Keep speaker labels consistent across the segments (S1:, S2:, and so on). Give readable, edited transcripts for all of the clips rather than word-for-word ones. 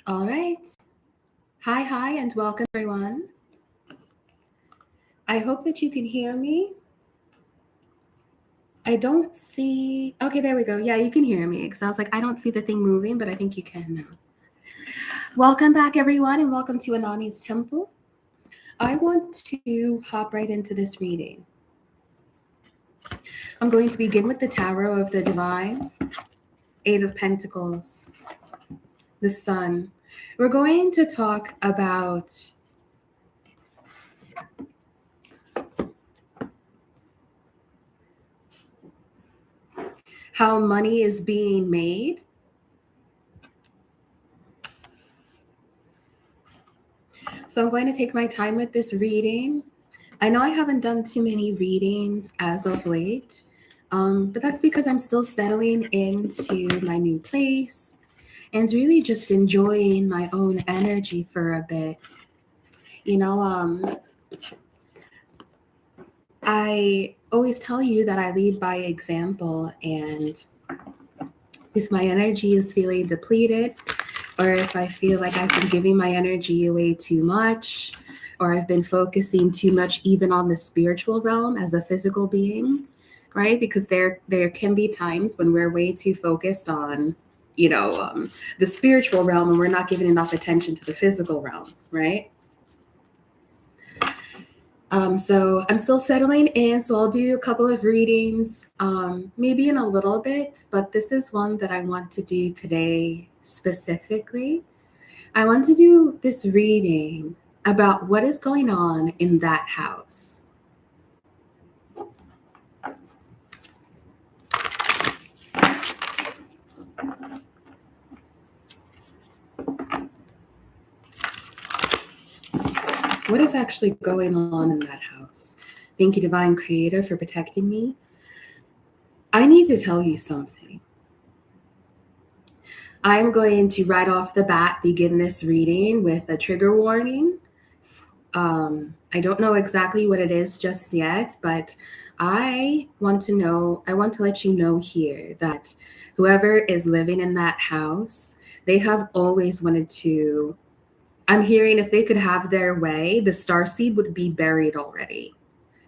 S1: All right. Hi, and welcome everyone. I hope that you can hear me. I don't see. Okay, there we go. Yeah, you can hear me because I was like, I don't see the thing moving, but I think you can now. Welcome back, everyone, and welcome to Anonnie's Temple. I want to hop right into this reading. I'm going to begin with the Tarot of the Divine, Eight of Pentacles, the Sun. We're going to talk about how money is being made. So I'm going to take my time with this reading. I know I haven't done too many readings as of late, but that's because I'm still settling into my new place and really just enjoying my own energy for a bit. I always tell you that I lead by example, and if my energy is feeling depleted, or if I feel like I've been giving my energy away too much, or I've been focusing too much even on the spiritual realm as a physical being, right? Because there can be times when we're way too focused on, the spiritual realm, and we're not giving enough attention to the physical realm, right? So I'm still settling in, so I'll do a couple of readings, maybe in a little bit, but this is one that I want to do today specifically. I want to do this reading about what is going on in that house. What is actually going on in that house? Thank you, Divine Creator, for protecting me. I need to tell you something. I'm going to right off the bat begin this reading with a trigger warning. I don't know exactly what it is just yet, but I want to let you know here that whoever is living in that house, they have always wanted to. I'm hearing if they could have their way, the starseed would be buried already.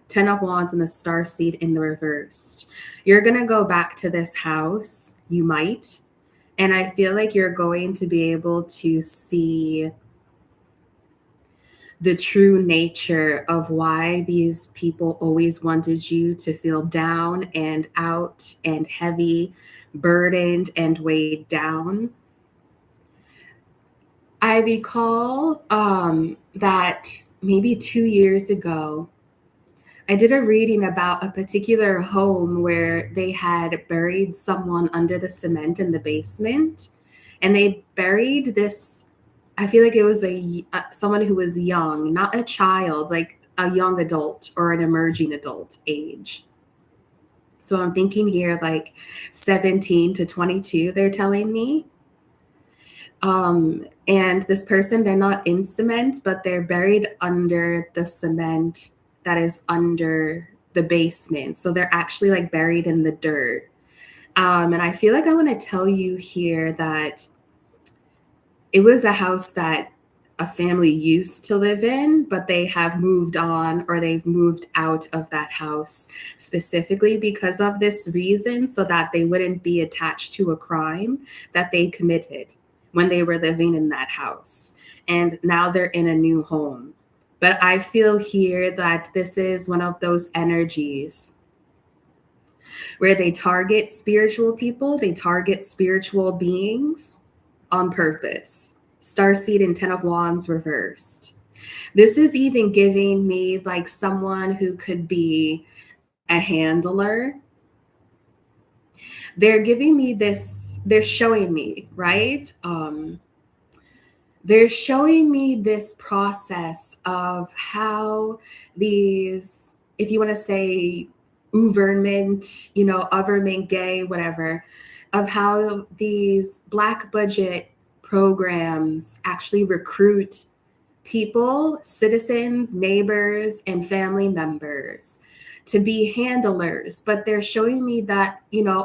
S1: 10 of Wands and the starseed in the reversed. You're going to go back to this house. You might. And I feel like you're going to be able to see the true nature of why these people always wanted you to feel down and out and heavy, burdened and weighed down. I recall that maybe 2 years ago, I did a reading about a particular home where they had buried someone under the cement in the basement, and they buried this. I feel like it was someone who was young, not a child, like a young adult or an emerging adult age. So I'm thinking here like 17 to 22, they're telling me. And this person, they're not in cement, but they're buried under the cement that is under the basement. So they're actually like buried in the dirt. And I feel like I want to tell you here that it was a house that a family used to live in, but they have moved on, or they've moved out of that house specifically because of this reason, so that they wouldn't be attached to a crime that they committed when they were living in that house. And now they're in a new home. But I feel here that this is one of those energies where they target spiritual people, they target spiritual beings on purpose. Starseed and 10 of Wands reversed. This is even giving me like someone who could be a handler. They're giving me this, they're showing me, right? They're showing me this process of how these, if you want to say government, government, gay, whatever, of how these Black budget programs actually recruit people, citizens, neighbors, and family members to be handlers, but they're showing me that,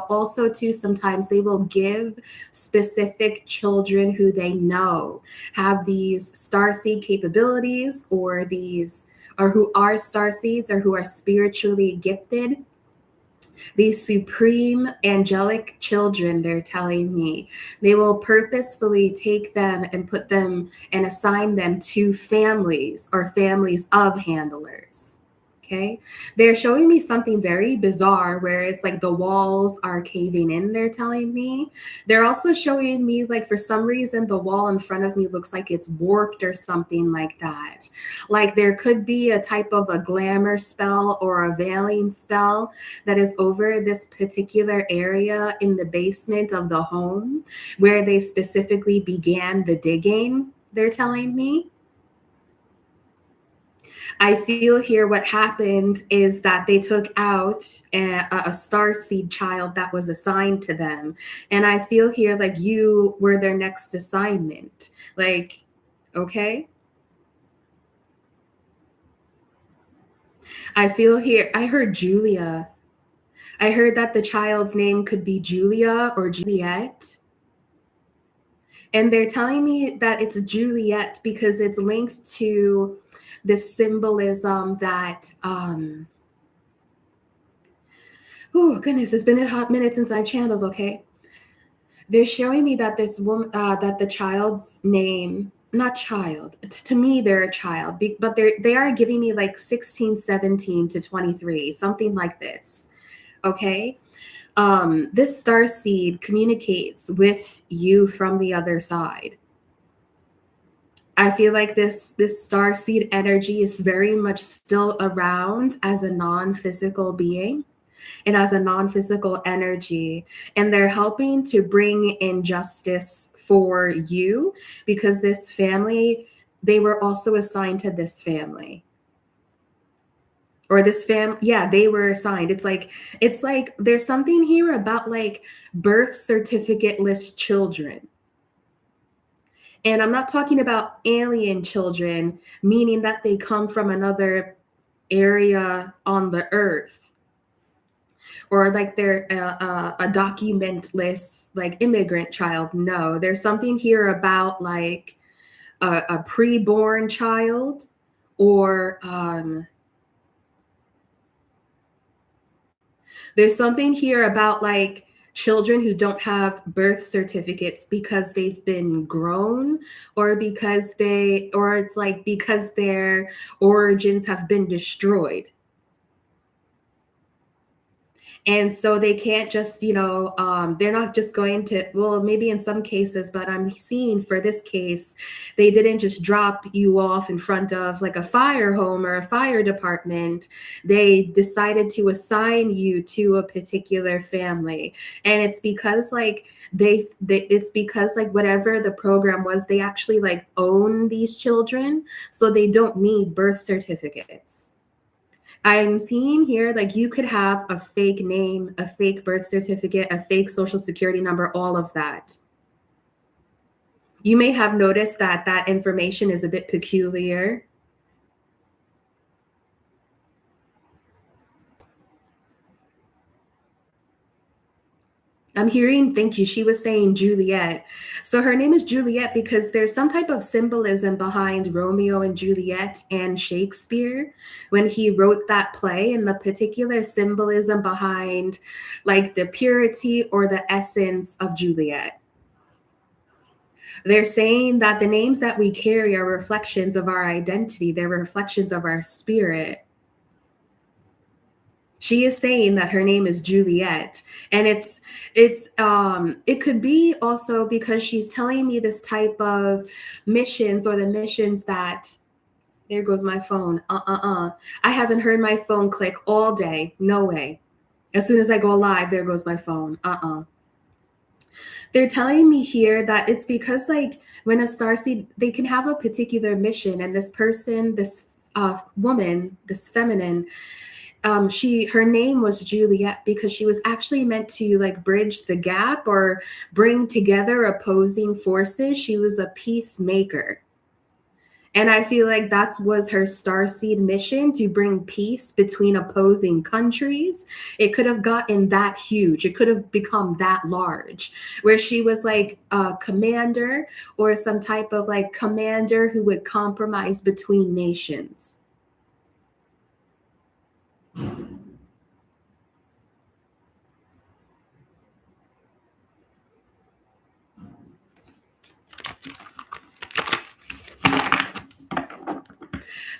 S1: also too, sometimes they will give specific children who they know have these starseed capabilities, or who are starseeds, or who are spiritually gifted, these supreme angelic children, they're telling me, they will purposefully take them and put them and assign them to families, or families of handlers. Okay. They're showing me something very bizarre where it's like the walls are caving in, they're telling me. They're also showing me, like, for some reason, the wall in front of me looks like it's warped or something like that. Like there could be a type of a glamour spell or a veiling spell that is over this particular area in the basement of the home where they specifically began the digging, they're telling me. I feel here what happened is that they took out a star seed child that was assigned to them. And I feel here like you were their next assignment. Like, okay. I feel here, I heard Julia. I heard that the child's name could be Julia or Juliet. And they're telling me that it's Juliet because it's linked to this symbolism that, oh goodness, it's been a hot minute since I've channeled, okay? They're showing me that this woman, that the child's name, not child, to me, they're a child, but they are giving me like 16, 17 to 23, something like this, okay? This star seed communicates with you from the other side. I feel like this star seed energy is very much still around as a non-physical being and as a non-physical energy, and they're helping to bring in justice for you because this family, they were also assigned to this family. Or yeah, they were assigned. It's like there's something here about like birth certificate-less children. And I'm not talking about alien children, meaning that they come from another area on the earth, or like they're a documentless like immigrant child. No, there's something here about like a preborn child, or there's something here about like children who don't have birth certificates because they've been grown, or it's like because their origins have been destroyed. And so they can't just, they're not just going to, well, maybe in some cases, but I'm seeing for this case, they didn't just drop you off in front of like a fire home or a fire department. They decided to assign you to a particular family. And it's because like it's because like whatever the program was, they actually like own these children. So they don't need birth certificates. I'm seeing here like you could have a fake name, a fake birth certificate, a fake social security number, all of that. You may have noticed that that information is a bit peculiar. I'm hearing, thank you. She was saying Juliet. So her name is Juliet because there's some type of symbolism behind Romeo and Juliet and Shakespeare when he wrote that play, and the particular symbolism behind like the purity or the essence of Juliet. They're saying that the names that we carry are reflections of our identity. They're reflections of our spirit. She is saying that her name is Juliet, and it could be also because she's telling me this type of missions, or the missions that, there goes my phone. I haven't heard my phone click all day. No way. As soon as I go live, there goes my phone. They're telling me here that it's because like when a starseed, they can have a particular mission, and this person, this woman, this feminine, her name was Juliet because she was actually meant to like bridge the gap or bring together opposing forces. She was a peacemaker. And I feel like that was her starseed mission, to bring peace between opposing countries. It could have gotten that huge. It could have become that large, where she was like a commander, or some type of like commander who would compromise between nations.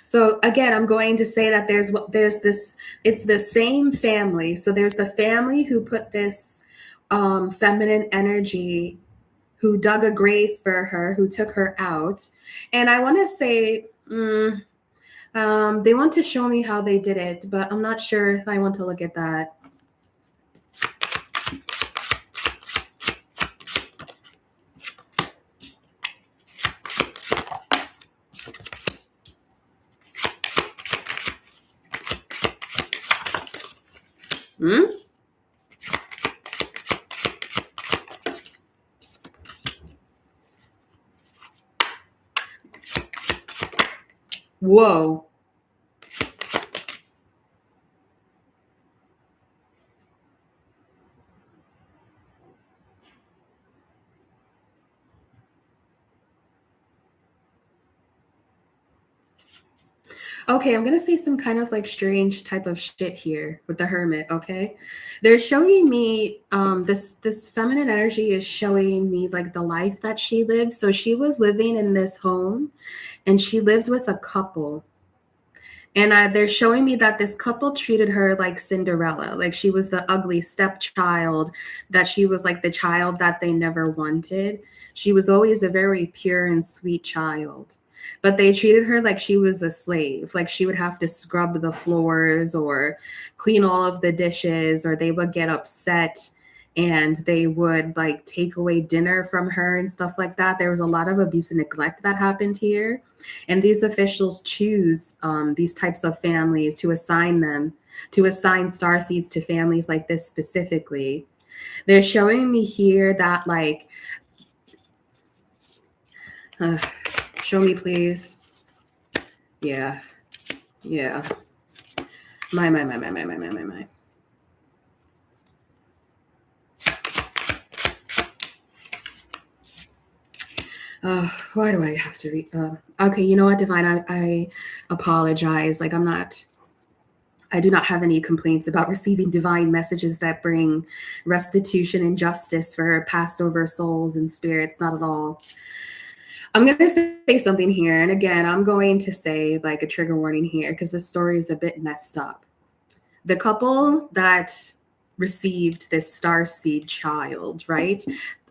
S1: So again, I'm going to say that there's this, it's the same family. So there's the family who put this feminine energy, who dug a grave for her, who took her out. And I want to say, they want to show me how they did it, but I'm not sure if I want to look at that. Hmm? Whoa. Okay, I'm gonna say some kind of like strange type of shit here with the hermit. Okay, they're showing me this feminine energy is showing me like the life that she lived. So she was living in this home, and she lived with a couple. And they're showing me that this couple treated her like Cinderella, like she was the ugly stepchild, that she was like the child that they never wanted. She was always a very pure and sweet child. But they treated her like she was a slave, like she would have to scrub the floors or clean all of the dishes, or they would get upset and they would like take away dinner from her and stuff like that. There was a lot of abuse and neglect that happened here. And these officials choose these types of families to assign them, to assign star seeds to families like this specifically. They're showing me here that like, uh, show me please. Yeah, yeah. My. Why do I have to read? Okay, you know what, Divine? I apologize. Like, I do not have any complaints about receiving divine messages that bring restitution and justice for passed over souls and spirits. Not at all. I'm going to say something here. And again, I'm going to say like a trigger warning here because this story is a bit messed up. The couple that received this starseed child, right?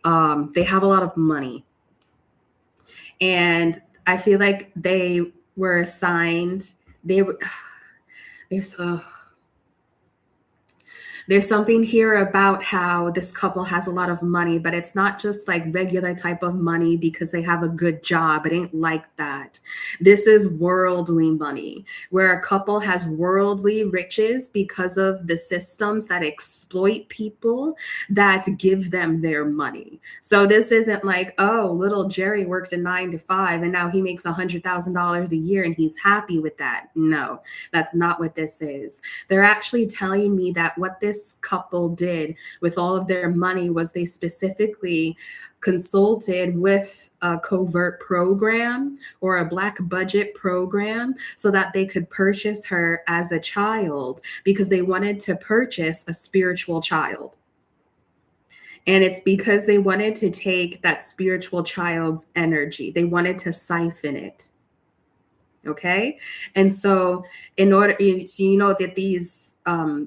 S1: They have a lot of money. And I feel like they were assigned, they were, there's, there's something here about how this couple has a lot of money, but it's not just like regular type of money because they have a good job. It ain't like that. This is worldly money, where a couple has worldly riches because of the systems that exploit people that give them their money. So this isn't like, oh, little Jerry worked a 9 to 5 and now he makes $100,000 a year and he's happy with that. No, that's not what this is. They're actually telling me that what this couple did with all of their money was they specifically consulted with a covert program or a black budget program so that they could purchase her as a child, because they wanted to purchase a spiritual child. And it's because they wanted to take that spiritual child's energy. They wanted to siphon it. Okay. And so in order, so you know that these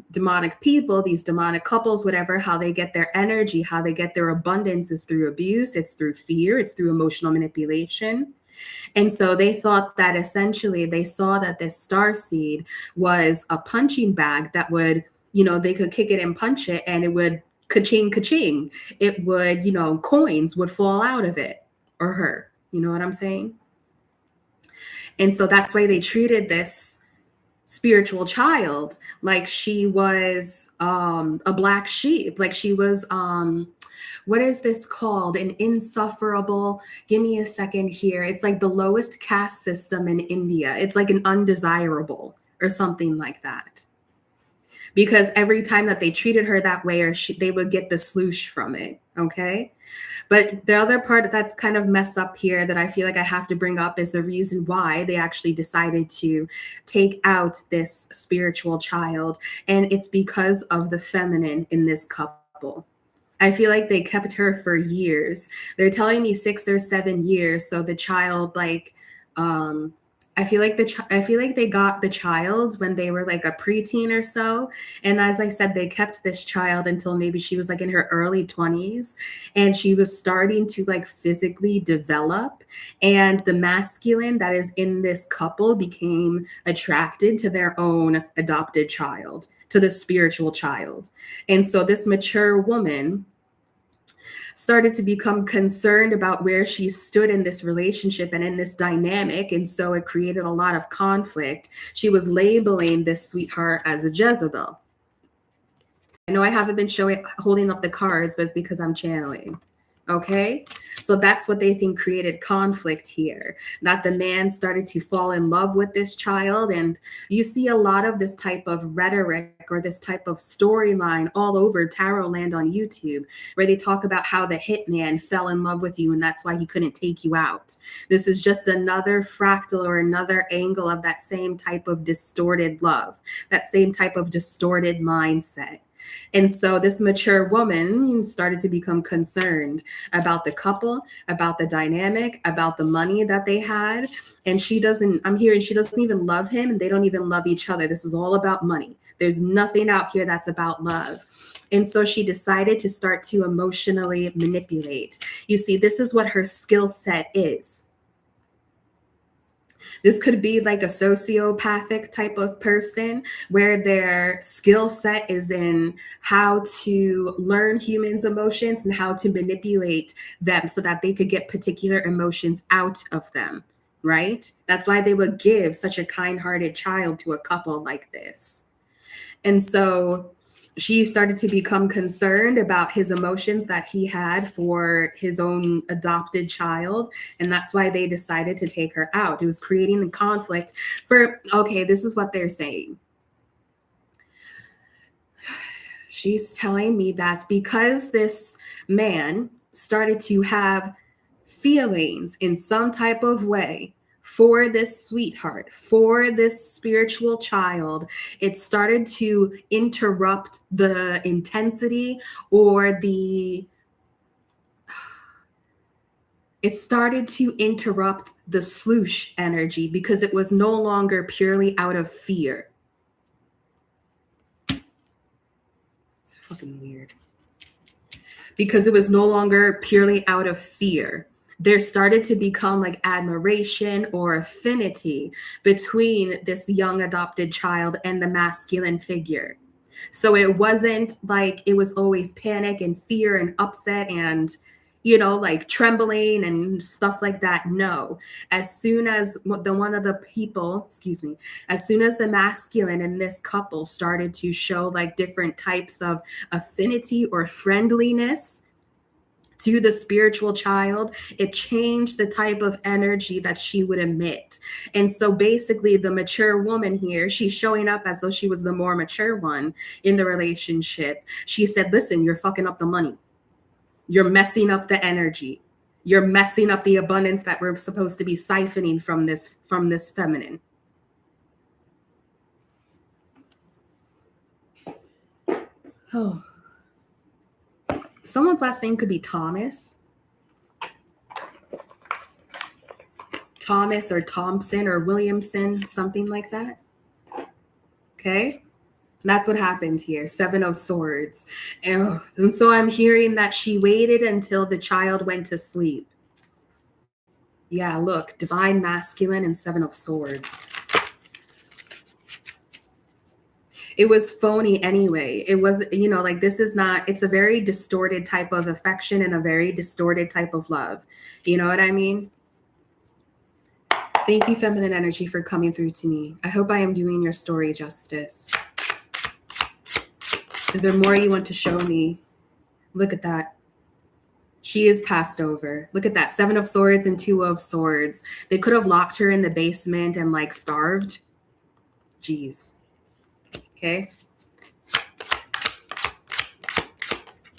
S1: demonic people, these demonic couples, whatever, how they get their energy, how they get their abundance is through abuse, it's through fear, it's through emotional manipulation. And so they thought that essentially they saw that this star seed was a punching bag that would, you know, they could kick it and punch it and it would ka-ching, ka-ching. It would, you know, coins would fall out of it or her. You know what I'm saying? And so that's why they treated this spiritual child like she was a black sheep, like she was what is this called? An insufferable, give me a second here. It's like the lowest caste system in India. It's like an undesirable or something like that. Because every time that they treated her that way, or they would get the sloosh from it. Okay. But the other part that's kind of messed up here that I feel like I have to bring up is the reason why they actually decided to take out this spiritual child. And it's because of the feminine in this couple. I feel like they kept her for years. They're telling me 6 or 7 years. So the child, like, I feel like they got the child when they were like a preteen or so. And as I said, they kept this child until maybe she was like in her early 20s, and she was starting to like physically develop. And the masculine that is in this couple became attracted to their own adopted child, to the spiritual child. And so this mature woman started to become concerned about where she stood in this relationship and in this dynamic. And so it created a lot of conflict. She was labeling this sweetheart as a Jezebel. I know I haven't been holding up the cards, but it's because I'm channeling. Okay, so that's what they think created conflict here. That the man started to fall in love with this child. And you see a lot of this type of rhetoric or this type of storyline all over tarot land on YouTube, where they talk about how the hitman fell in love with you and that's why he couldn't take you out. This is just another fractal or another angle of that same type of distorted love, that same type of distorted mindset. And so this mature woman started to become concerned about the couple, about the dynamic, about the money that they had. And I'm hearing she doesn't even love him, and they don't even love each other. This is all about money. There's nothing out here that's about love. And so she decided to start to emotionally manipulate. You see, this is what her skill set is. This could be like a sociopathic type of person where their skill set is in how to learn humans' emotions and how to manipulate them so that they could get particular emotions out of them, right? That's why they would give such a kind-hearted child to a couple like this. And so she started to become concerned about his emotions that he had for his own adopted child. And that's why they decided to take her out. It was creating a conflict okay, this is what they're saying. She's telling me that because this man started to have feelings in some type of way for this sweetheart, for this spiritual child, it started to interrupt the intensity or it started to interrupt the sloosh energy because it was no longer purely out of fear. It's fucking weird. Because it was no longer purely out of fear. There started to become like admiration or affinity between this young adopted child and the masculine figure. So it wasn't like it was always panic and fear and upset and, like trembling and stuff like that. No, as soon as as soon as the masculine in this couple started to show like different types of affinity or friendliness to the spiritual child, it changed the type of energy that she would emit. And so basically the mature woman here, she's showing up as though she was the more mature one in the relationship. She said, listen, you're fucking up the money. You're messing up the energy. You're messing up the abundance that we're supposed to be siphoning from this feminine. Oh. Someone's last name could be Thomas. Thomas or Thompson or Williamson, something like that. Okay? That's what happened here. 7 of Swords. And so I'm hearing that she waited until the child went to sleep. Yeah, look, Divine Masculine and 7 of Swords. It was phony anyway. It was, this is not, it's a very distorted type of affection and a very distorted type of love. You know what I mean? Thank you, feminine energy, for coming through to me. I hope I am doing your story justice. Is there more you want to show me? Look at that. She is passed over. Look at that. 7 of Swords and 2 of Swords. They could have locked her in the basement and like starved. Jeez. Okay.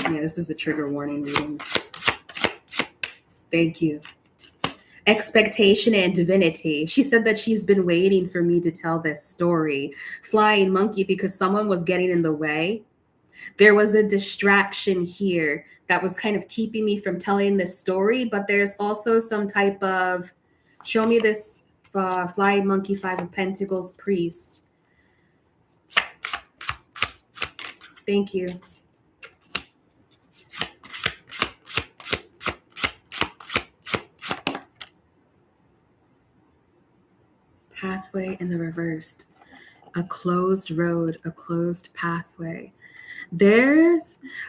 S1: Yeah, this is a trigger warning reading. Thank you. Expectation and divinity. She said that she's been waiting for me to tell this story. Flying monkey, because someone was getting in the way. There was a distraction here that was kind of keeping me from telling this story, but there's also some type of, show me this flying monkey, 5 of Pentacles, priest. Thank you. Pathway in the reversed. A closed road, a closed pathway.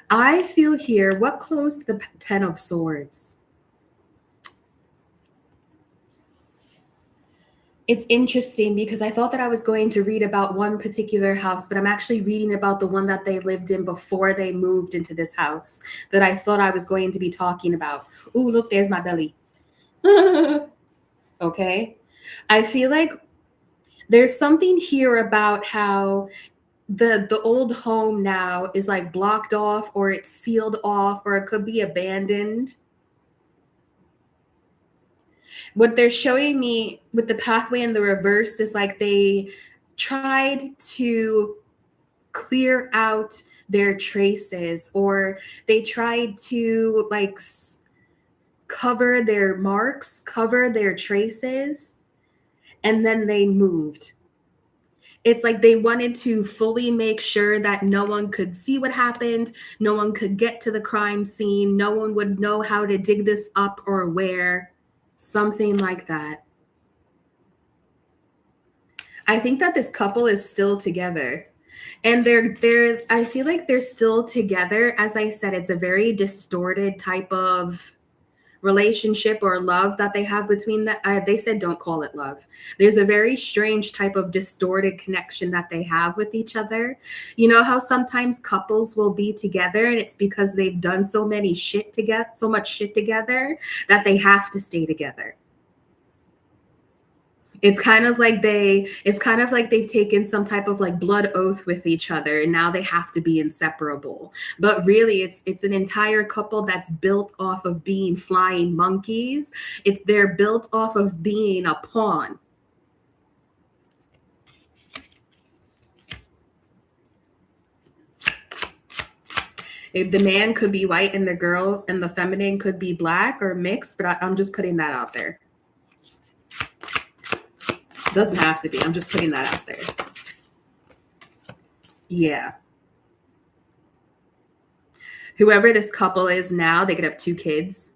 S1: I feel here, what closed the 10 of Swords? It's interesting because I thought that I was going to read about one particular house, but I'm actually reading about the one that they lived in before they moved into this house that I thought I was going to be talking about. Ooh, look, there's my belly. Okay. I feel like there's something here about how the old home now is like blocked off, or it's sealed off, or it could be abandoned. What they're showing me with the pathway in the reverse is like they tried to clear out their traces, or they tried to like cover their marks, cover their traces, and then they moved. It's like they wanted to fully make sure that no one could see what happened, no one could get to the crime scene, no one would know how to dig this up or where, something like that. I think that this couple is still together. And they're I feel like they're still together. As I said, it's a very distorted type of relationship or love that they have between them. They said don't call it love. There's a very strange type of distorted connection that they have with each other. You know how sometimes couples will be together and it's because they've done so much shit together that they have to stay together. It's kind of like they've taken some type of like blood oath with each other, and now they have to be inseparable. But really it's an entire couple that's built off of being flying monkeys. They're built off of being a pawn. The man could be white and the girl and the feminine could be black or mixed, but I'm just putting that out there. Doesn't have to be. I'm just putting that out there. Yeah. Whoever this couple is now, they could have 2 kids.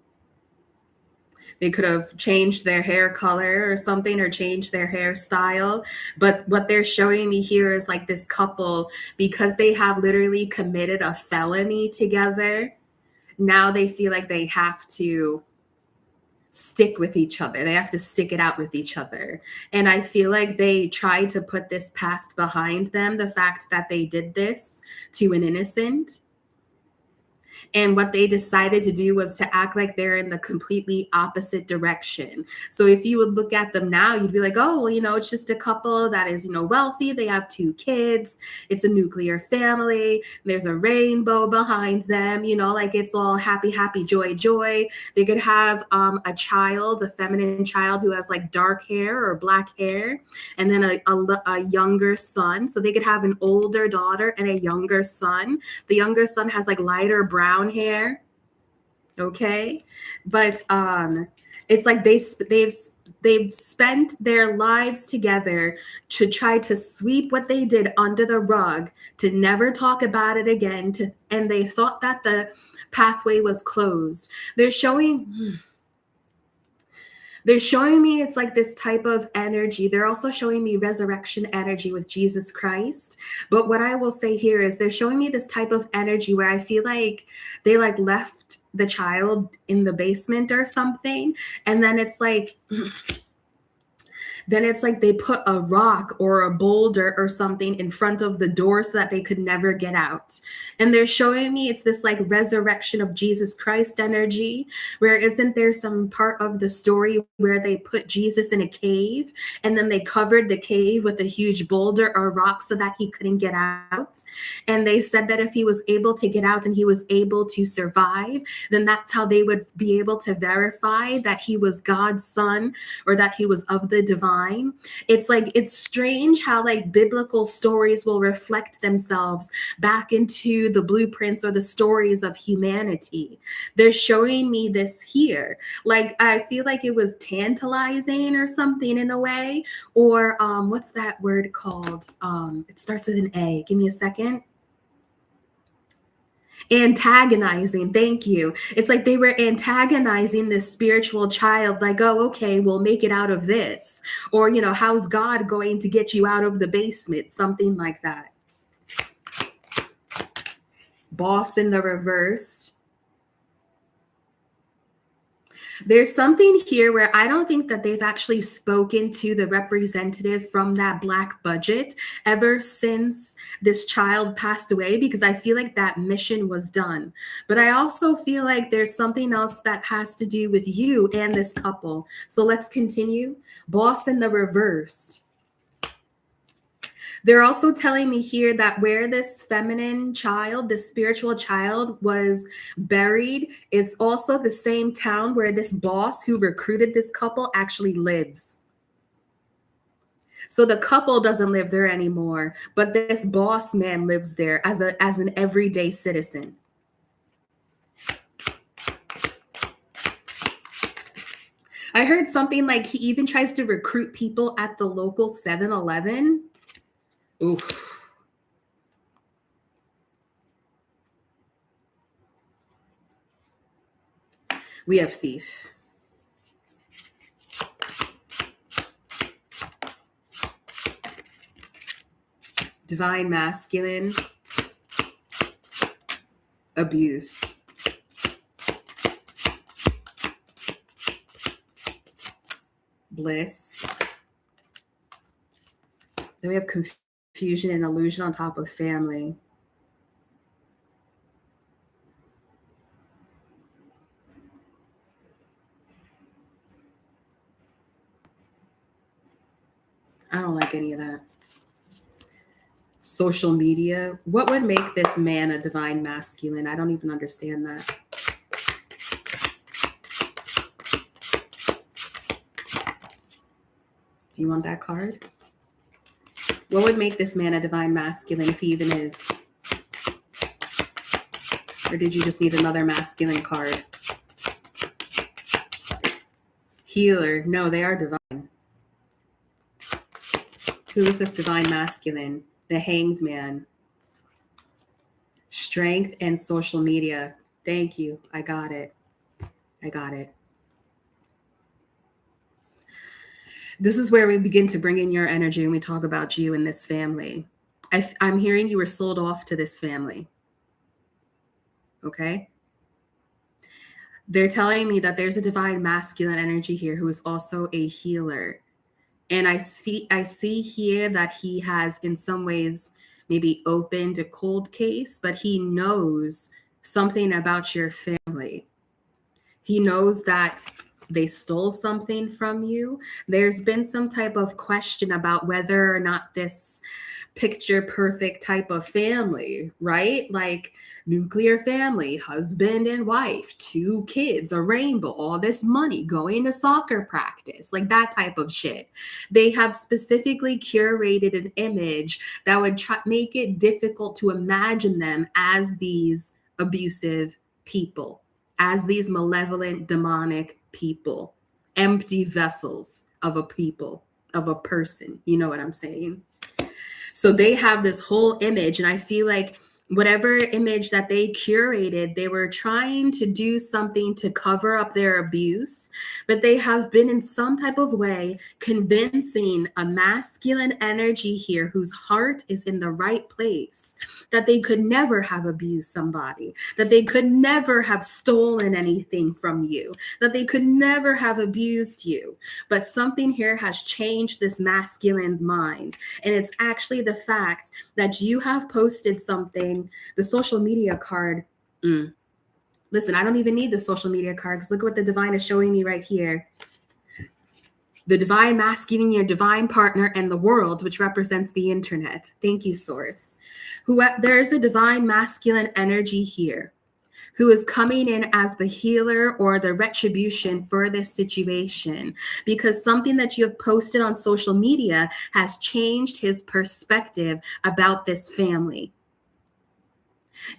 S1: They could have changed their hair color or something, or changed their hairstyle. But what they're showing me here is like this couple, because they have literally committed a felony together, now they feel like they have to stick with each other. They have to stick it out with each other. And I feel like they tried to put this past behind them, the fact that they did this to an innocent. And what they decided to do was to act like they're in the completely opposite direction. So if you would look at them now, you'd be like, oh, well, it's just a couple that is, wealthy. They have 2 kids. It's a nuclear family. There's a rainbow behind them, like it's all happy, happy, joy, joy. They could have a child, a feminine child who has like dark hair or black hair, and then a younger son. So they could have an older daughter and a younger son. The younger son has like lighter brown hair. Okay. But it's like they've spent their lives together to try to sweep what they did under the rug, to never talk about it again, and they thought that the pathway was closed. They're showing me it's like this type of energy. They're also showing me resurrection energy with Jesus Christ. But what I will say here is they're showing me this type of energy where I feel like they like left the child in the basement or something. And then it's like Then it's like they put a rock or a boulder or something in front of the door so that they could never get out. And they're showing me it's this like resurrection of Jesus Christ energy, where isn't there some part of the story where they put Jesus in a cave and then they covered the cave with a huge boulder or rock so that he couldn't get out? And they said that if he was able to get out and he was able to survive, then that's how they would be able to verify that he was God's son or that he was of the divine. It's like, it's strange how like biblical stories will reflect themselves back into the blueprints or the stories of humanity. They're showing me this here. Like, I feel like it was tantalizing or something in a way, or what's that word called? It starts with an A. Give me a second. Antagonizing, thank you. It's like they were antagonizing this spiritual child, like, oh, okay, we'll make it out of this. Or, you know, how's God going to get you out of the basement? Something like that. Boss in the reversed. There's something here where I don't think that they've actually spoken to the representative from that Black budget ever since this child passed away, because I feel like that mission was done. But I also feel like there's something else that has to do with you and this couple. So let's continue. Boss in the reversed. They're also telling me here that where this feminine child, this spiritual child, was buried is also the same town where this boss who recruited this couple actually lives. So the couple doesn't live there anymore, but this boss man lives there as an everyday citizen. I heard something like he even tries to recruit people at the local 7-Eleven. Oof. We have thief. Divine masculine. Abuse. Bliss. Then we have confusion and illusion on top of family. I don't like any of that. Social media. What would make this man a divine masculine? I don't even understand that. Do you want that card? What would make this man a divine masculine if he even is? Or did you just need another masculine card? Healer. No, they are divine. Who is this divine masculine? The Hanged Man. Strength and social media. Thank you. I got it. I got it. This is where we begin to bring in your energy and we talk about you and this family. I'm hearing you were sold off to this family. Okay? They're telling me that there's a divine masculine energy here who is also a healer. And I see here that he has in some ways maybe opened a cold case, but he knows something about your family. He knows that they stole something from you. There's been some type of question about whether or not this picture perfect type of family, right? Like nuclear family, husband and wife, 2 kids, a rainbow, all this money, going to soccer practice, like that type of shit. They have specifically curated an image that would make it difficult to imagine them as these abusive people, as these malevolent, demonic people, empty vessels of a people, of a person. You know what I'm saying? So they have this whole image, and I feel like whatever image that they curated, they were trying to do something to cover up their abuse, but they have been in some type of way convincing a masculine energy here whose heart is in the right place that they could never have abused somebody, that they could never have stolen anything from you, that they could never have abused you. But something here has changed this masculine's mind. And it's actually the fact that you have posted something, the social media card. Listen, I don't even need the social media card because look what the divine is showing me right here. The divine masculine, your divine partner, and the world, which represents the internet. Thank you, Source. There's a divine masculine energy here who is coming in as the healer or the retribution for this situation, because something that you have posted on social media has changed his perspective about this family.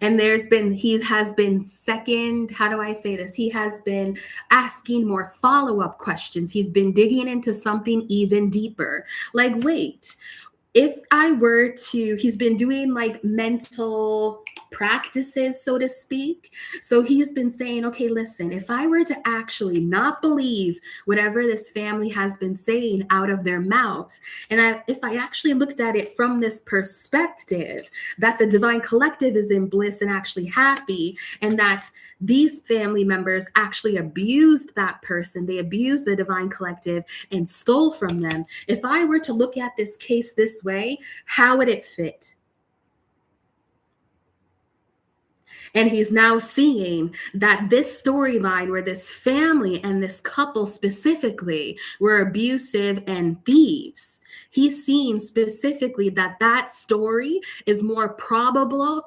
S1: And he has been second, how do I say this? He has been asking more follow-up questions. He's been digging into something even deeper. Like, wait, if I were to, he's been doing like mental practices, so to speak. So he's been saying, okay, listen, if I were to actually not believe whatever this family has been saying out of their mouth, and if I actually looked at it from this perspective, that the divine collective is in bliss and actually happy, and that these family members actually abused that person, they abused the divine collective and stole from them. If I were to look at this case this way, how would it fit? And he's now seeing that this storyline where this family and this couple specifically were abusive and thieves, he's seeing specifically that that story is more probable,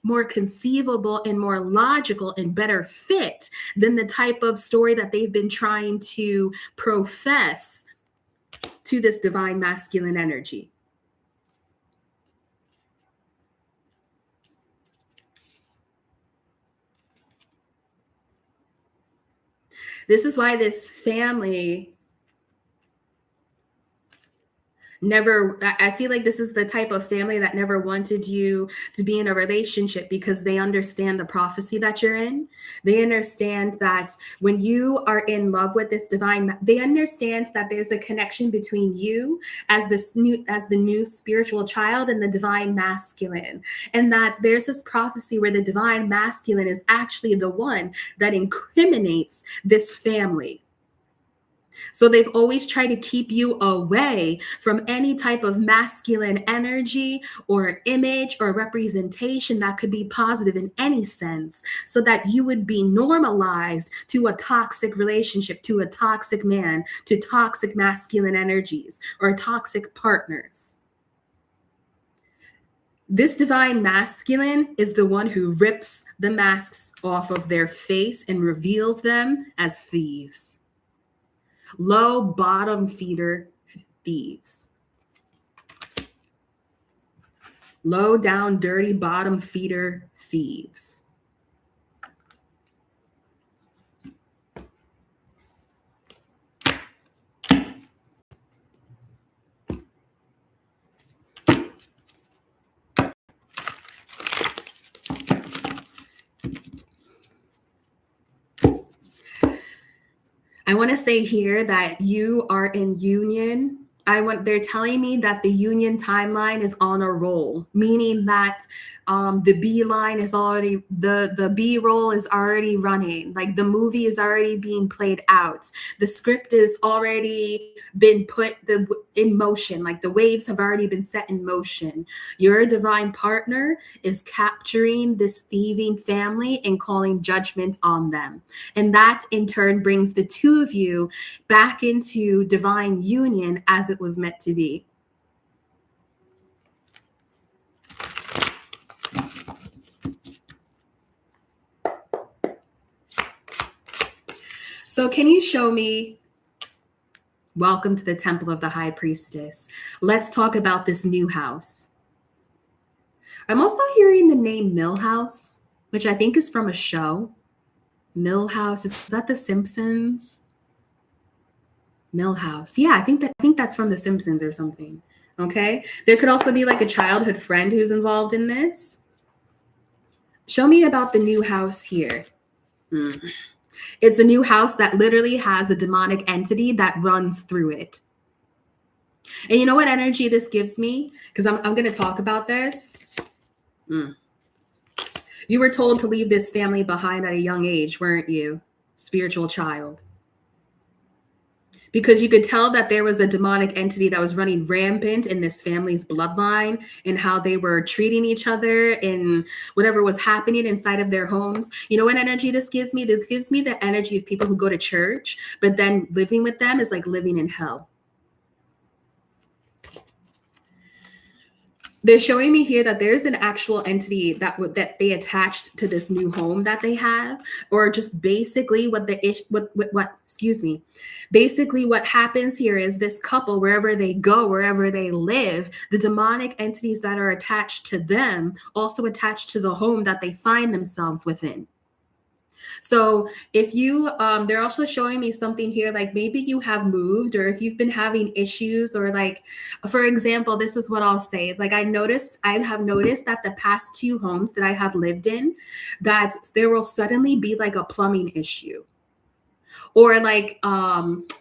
S1: more conceivable, and more logical and better fit than the type of story that they've been trying to profess to this divine masculine energy. This is why this family I feel like this is the type of family that never wanted you to be in a relationship, because they understand the prophecy that you're in. They understand that when you are in love with this divine, they understand that there's a connection between you as the new spiritual child and the divine masculine. And that there's this prophecy where the divine masculine is actually the one that incriminates this family. So they've always tried to keep you away from any type of masculine energy or image or representation that could be positive in any sense, so that you would be normalized to a toxic relationship, to a toxic man, to toxic masculine energies or toxic partners. This divine masculine is the one who rips the masks off of their face and reveals them as thieves. Low bottom feeder thieves. Low down, dirty bottom feeder thieves. I want to say here that you are in union. They're telling me that the union timeline is on a roll, meaning that the B line is already, the B roll is already running. Like the movie is already being played out. The script has already been put in motion. Like the waves have already been set in motion. Your divine partner is capturing this thieving family and calling judgment on them. And that in turn brings the two of you back into divine union as it was meant to be. So can you show me? Welcome to the Temple of the High Priestess. Let's talk about this new house. I'm also hearing the name Millhouse, which I think is from a show. Millhouse, is that The Simpsons? Millhouse. Yeah, I think that's from The Simpsons or something. Okay. There could also be like a childhood friend who's involved in this. Show me about the new house here. It's a new house that literally has a demonic entity that runs through it. And you know what energy this gives me? Because I'm going to talk about this. You were told to leave this family behind at a young age, weren't you? Spiritual child. Because you could tell that there was a demonic entity that was running rampant in this family's bloodline and how they were treating each other and whatever was happening inside of their homes. You know what energy this gives me? This gives me the energy of people who go to church, but then living with them is like living in hell. They're showing me here that there's an actual entity that they attached to this new home that they have, or just basically basically what happens here is this couple, wherever they go, wherever they live, the demonic entities that are attached to them also attached to the home that they find themselves within. So if you, they're also showing me something here, like maybe you have moved, or if you've been having issues, or like, for example, this is what I'll say. Like I have noticed that the past 2 homes that I have lived in, that there will suddenly be like a plumbing issue. Or like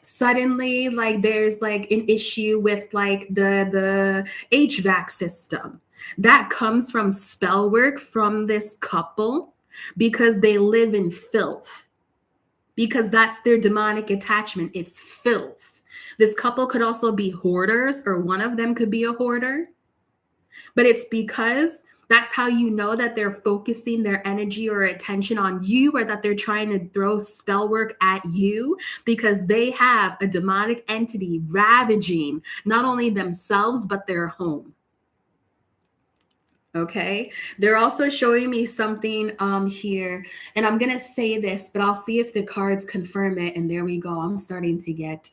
S1: suddenly like there's like an issue with like the HVAC system. That comes from spell work from this couple, because they live in filth, because that's their demonic attachment. It's filth. This couple could also be hoarders, or one of them could be a hoarder, but it's because that's how you know that they're focusing their energy or attention on you, or that they're trying to throw spell work at you, because they have a demonic entity ravaging not only themselves, but their home. Okay, they're also showing me something here, and I'm gonna say this, but I'll see if the cards confirm it. And there we go. I'm starting to get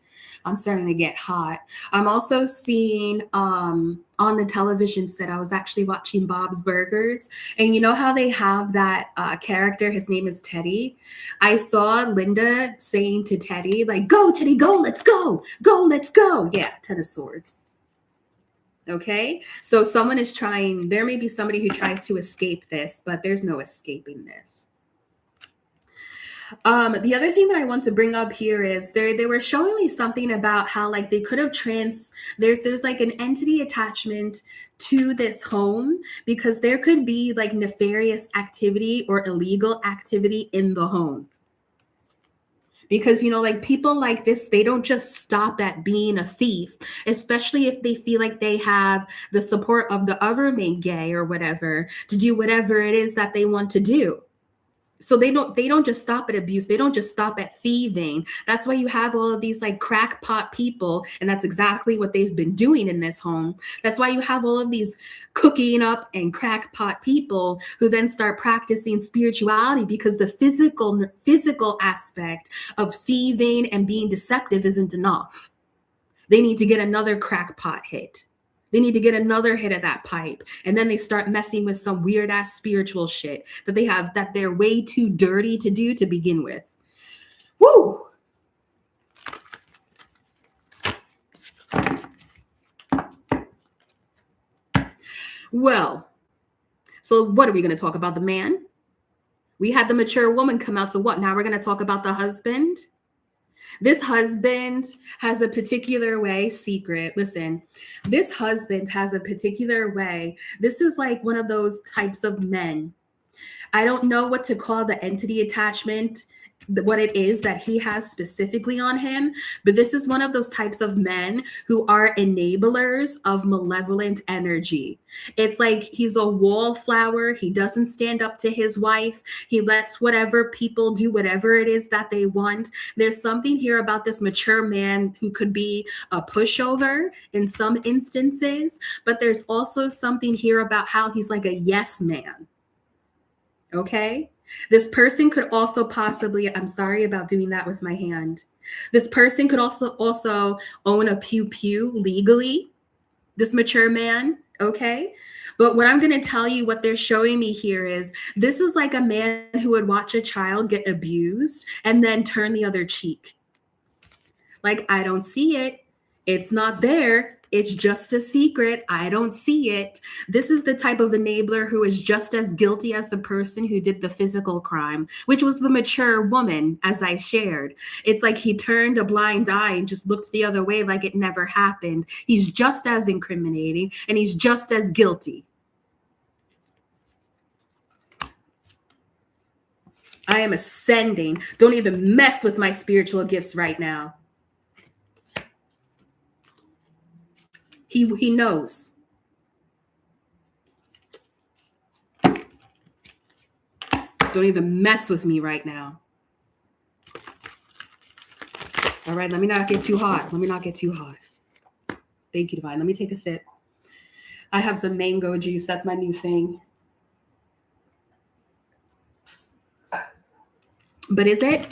S1: hot. I'm also seeing on the television set, I was actually watching Bob's Burgers, and you know how they have that character, his name is Teddy. I saw Linda saying to Teddy, like, "Go, Teddy, go, let's go, let's go." Yeah, 10 of Swords. Okay, so there may be somebody who tries to escape this, but there's no escaping this. The other thing that I want to bring up here is they were showing me something about how like they could have there's like an entity attachment to this home, because there could be like nefarious activity or illegal activity in the home. Because, you know, like people like this, they don't just stop at being a thief, especially if they feel like they have the support of the other main gay or whatever to do whatever it is that they want to do. So they don't just stop at abuse. They don't just stop at thieving. That's why you have all of these like crackpot people. And that's exactly what they've been doing in this home. That's why you have all of these cooking up and crackpot people who then start practicing spirituality, because the physical aspect of thieving and being deceptive isn't enough. They need to get another crackpot hit. They need to get another hit of that pipe. And then they start messing with some weird ass spiritual shit that they're way too dirty to do to begin with. Woo! Well, so what are we going to talk about? The man? We had the mature woman come out. So what? Now we're going to talk about the husband? This husband has a particular way, listen, this husband has a particular way. This is like one of those types of men. I don't know what to call the entity attachment, what it is that he has specifically on him, but this is one of those types of men who are enablers of malevolent energy. It's like he's a wallflower. He doesn't stand up to his wife. He lets whatever people do whatever it is that they want. There's something here about this mature man who could be a pushover in some instances, but there's also something here about how he's like a yes man. Okay? This person could also possibly, I'm sorry about doing that with my hand. This person could also own a pew legally, this mature man, okay? But what I'm going to tell you, what they're showing me here is this is like a man who would watch a child get abused and then turn the other cheek. Like, I don't see it. It's not there. It's just a secret. I don't see it. This is the type of enabler who is just as guilty as the person who did the physical crime, which was the mature woman, as I shared. It's like he turned a blind eye and just looked the other way like it never happened. He's just as incriminating and he's just as guilty. I am ascending. Don't even mess with my spiritual gifts right now. He knows. Don't even mess with me right now. All right, let me not get too hot. Let me not get too hot. Thank you, Divine. Let me take a sip. I have some mango juice. That's my new thing. But is it?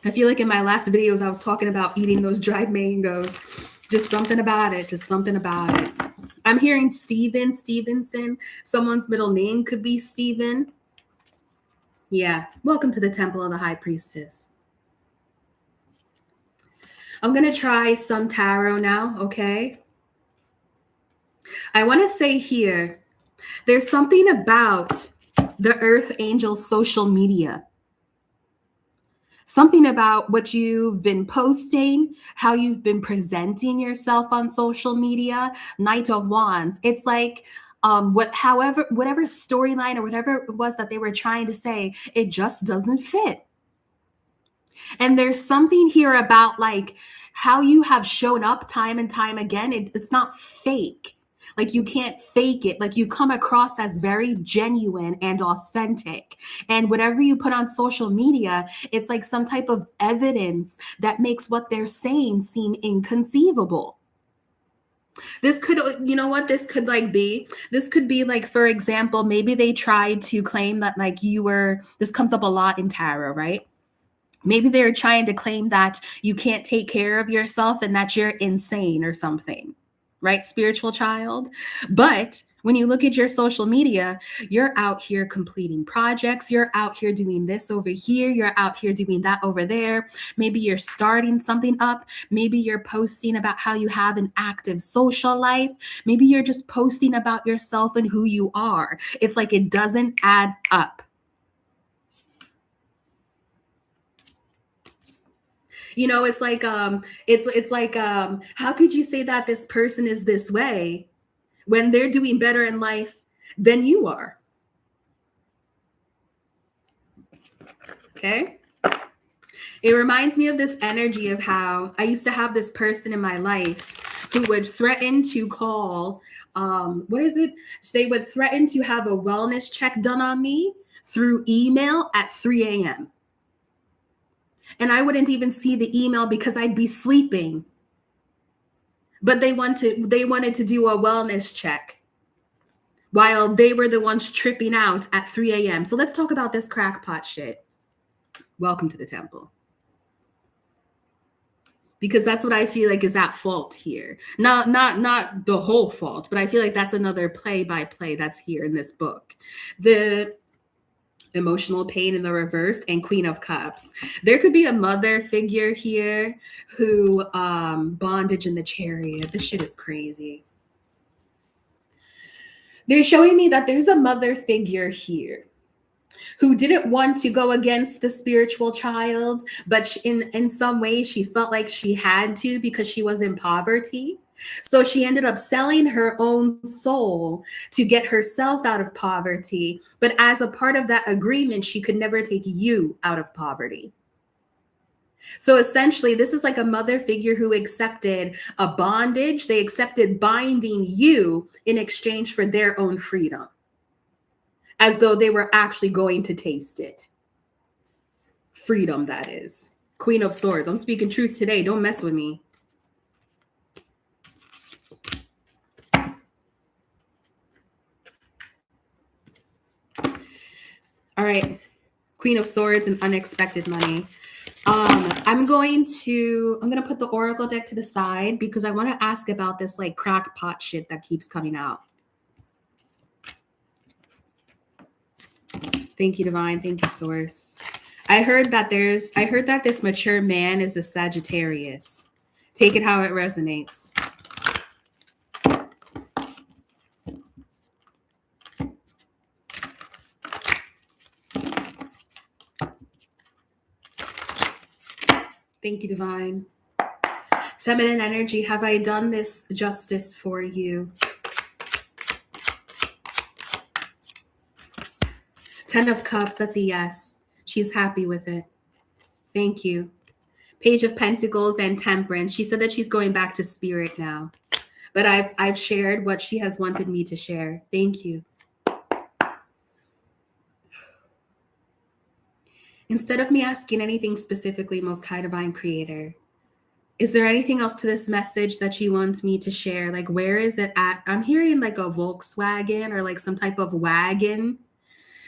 S1: I feel like in my last videos, I was talking about eating those dried mangoes. Just something about it. Just something about it. I'm hearing Stevenson. Someone's middle name could be Steven. Yeah. Welcome to the Temple of the High Priestess. I'm going to try some tarot now, okay? I want to say here, there's something about the Earth Angel social media. Something about what you've been posting, how you've been presenting yourself on social media, Knight of Wands. It's like whatever storyline or whatever it was that they were trying to say, it just doesn't fit. And there's something here about like how you have shown up time and time again. It's not fake. Like you can't fake it. Like you come across as very genuine and authentic. And whatever you put on social media, it's like some type of evidence that makes what they're saying seem inconceivable. This could, you know what this could like be? This could be like, for example, maybe they tried to claim that like this comes up a lot in tarot, right? Maybe they're trying to claim that you can't take care of yourself and that you're insane or something, right? Spiritual child. But when you look at your social media, you're out here completing projects. You're out here doing this over here. You're out here doing that over there. Maybe you're starting something up. Maybe you're posting about how you have an active social life. Maybe you're just posting about yourself and who you are. It's like it doesn't add up. You know, it's like how could you say that this person is this way when they're doing better in life than you are? Okay. It reminds me of this energy of how I used to have this person in my life who would threaten to call, They would threaten to have a wellness check done on me through email at 3 a.m. And I wouldn't even see the email because I'd be sleeping. But they wanted to do a wellness check while they were the ones tripping out at 3 a.m. So let's talk about this crackpot shit. Welcome to the temple. Because that's what I feel like is at fault here. Not the whole fault, but I feel like that's another play-by-play that's here in this book. The emotional pain in the reverse and Queen of Cups. There could be a mother figure here who bondage in the chariot. This shit is crazy. They're showing me that there's a mother figure here who didn't want to go against the spiritual child, but in some way she felt like she had to because she was in poverty. So she ended up selling her own soul to get herself out of poverty. But as a part of that agreement, she could never take you out of poverty. So essentially, this is like a mother figure who accepted a bondage. They accepted binding you in exchange for their own freedom, as though they were actually going to taste it. Freedom, that is. Queen of Swords. I'm speaking truth today. Don't mess with me. All right, Queen of Swords and unexpected money. I'm going to put the Oracle deck to the side because I want to ask about this like crackpot shit that keeps coming out. Thank you, Divine. Thank you, Source. I heard that this mature man is a Sagittarius. Take it how it resonates. Thank you, Divine. Feminine energy, have I done this justice for you? 10 of Cups, that's a yes. She's happy with it. Thank you. Page of Pentacles and Temperance. She said that she's going back to spirit now. But I've shared what she has wanted me to share. Thank you. Instead of me asking anything specifically, Most High Divine Creator, is there anything else to this message that you want me to share? Like, where is it at? I'm hearing like a Volkswagen or like some type of wagon.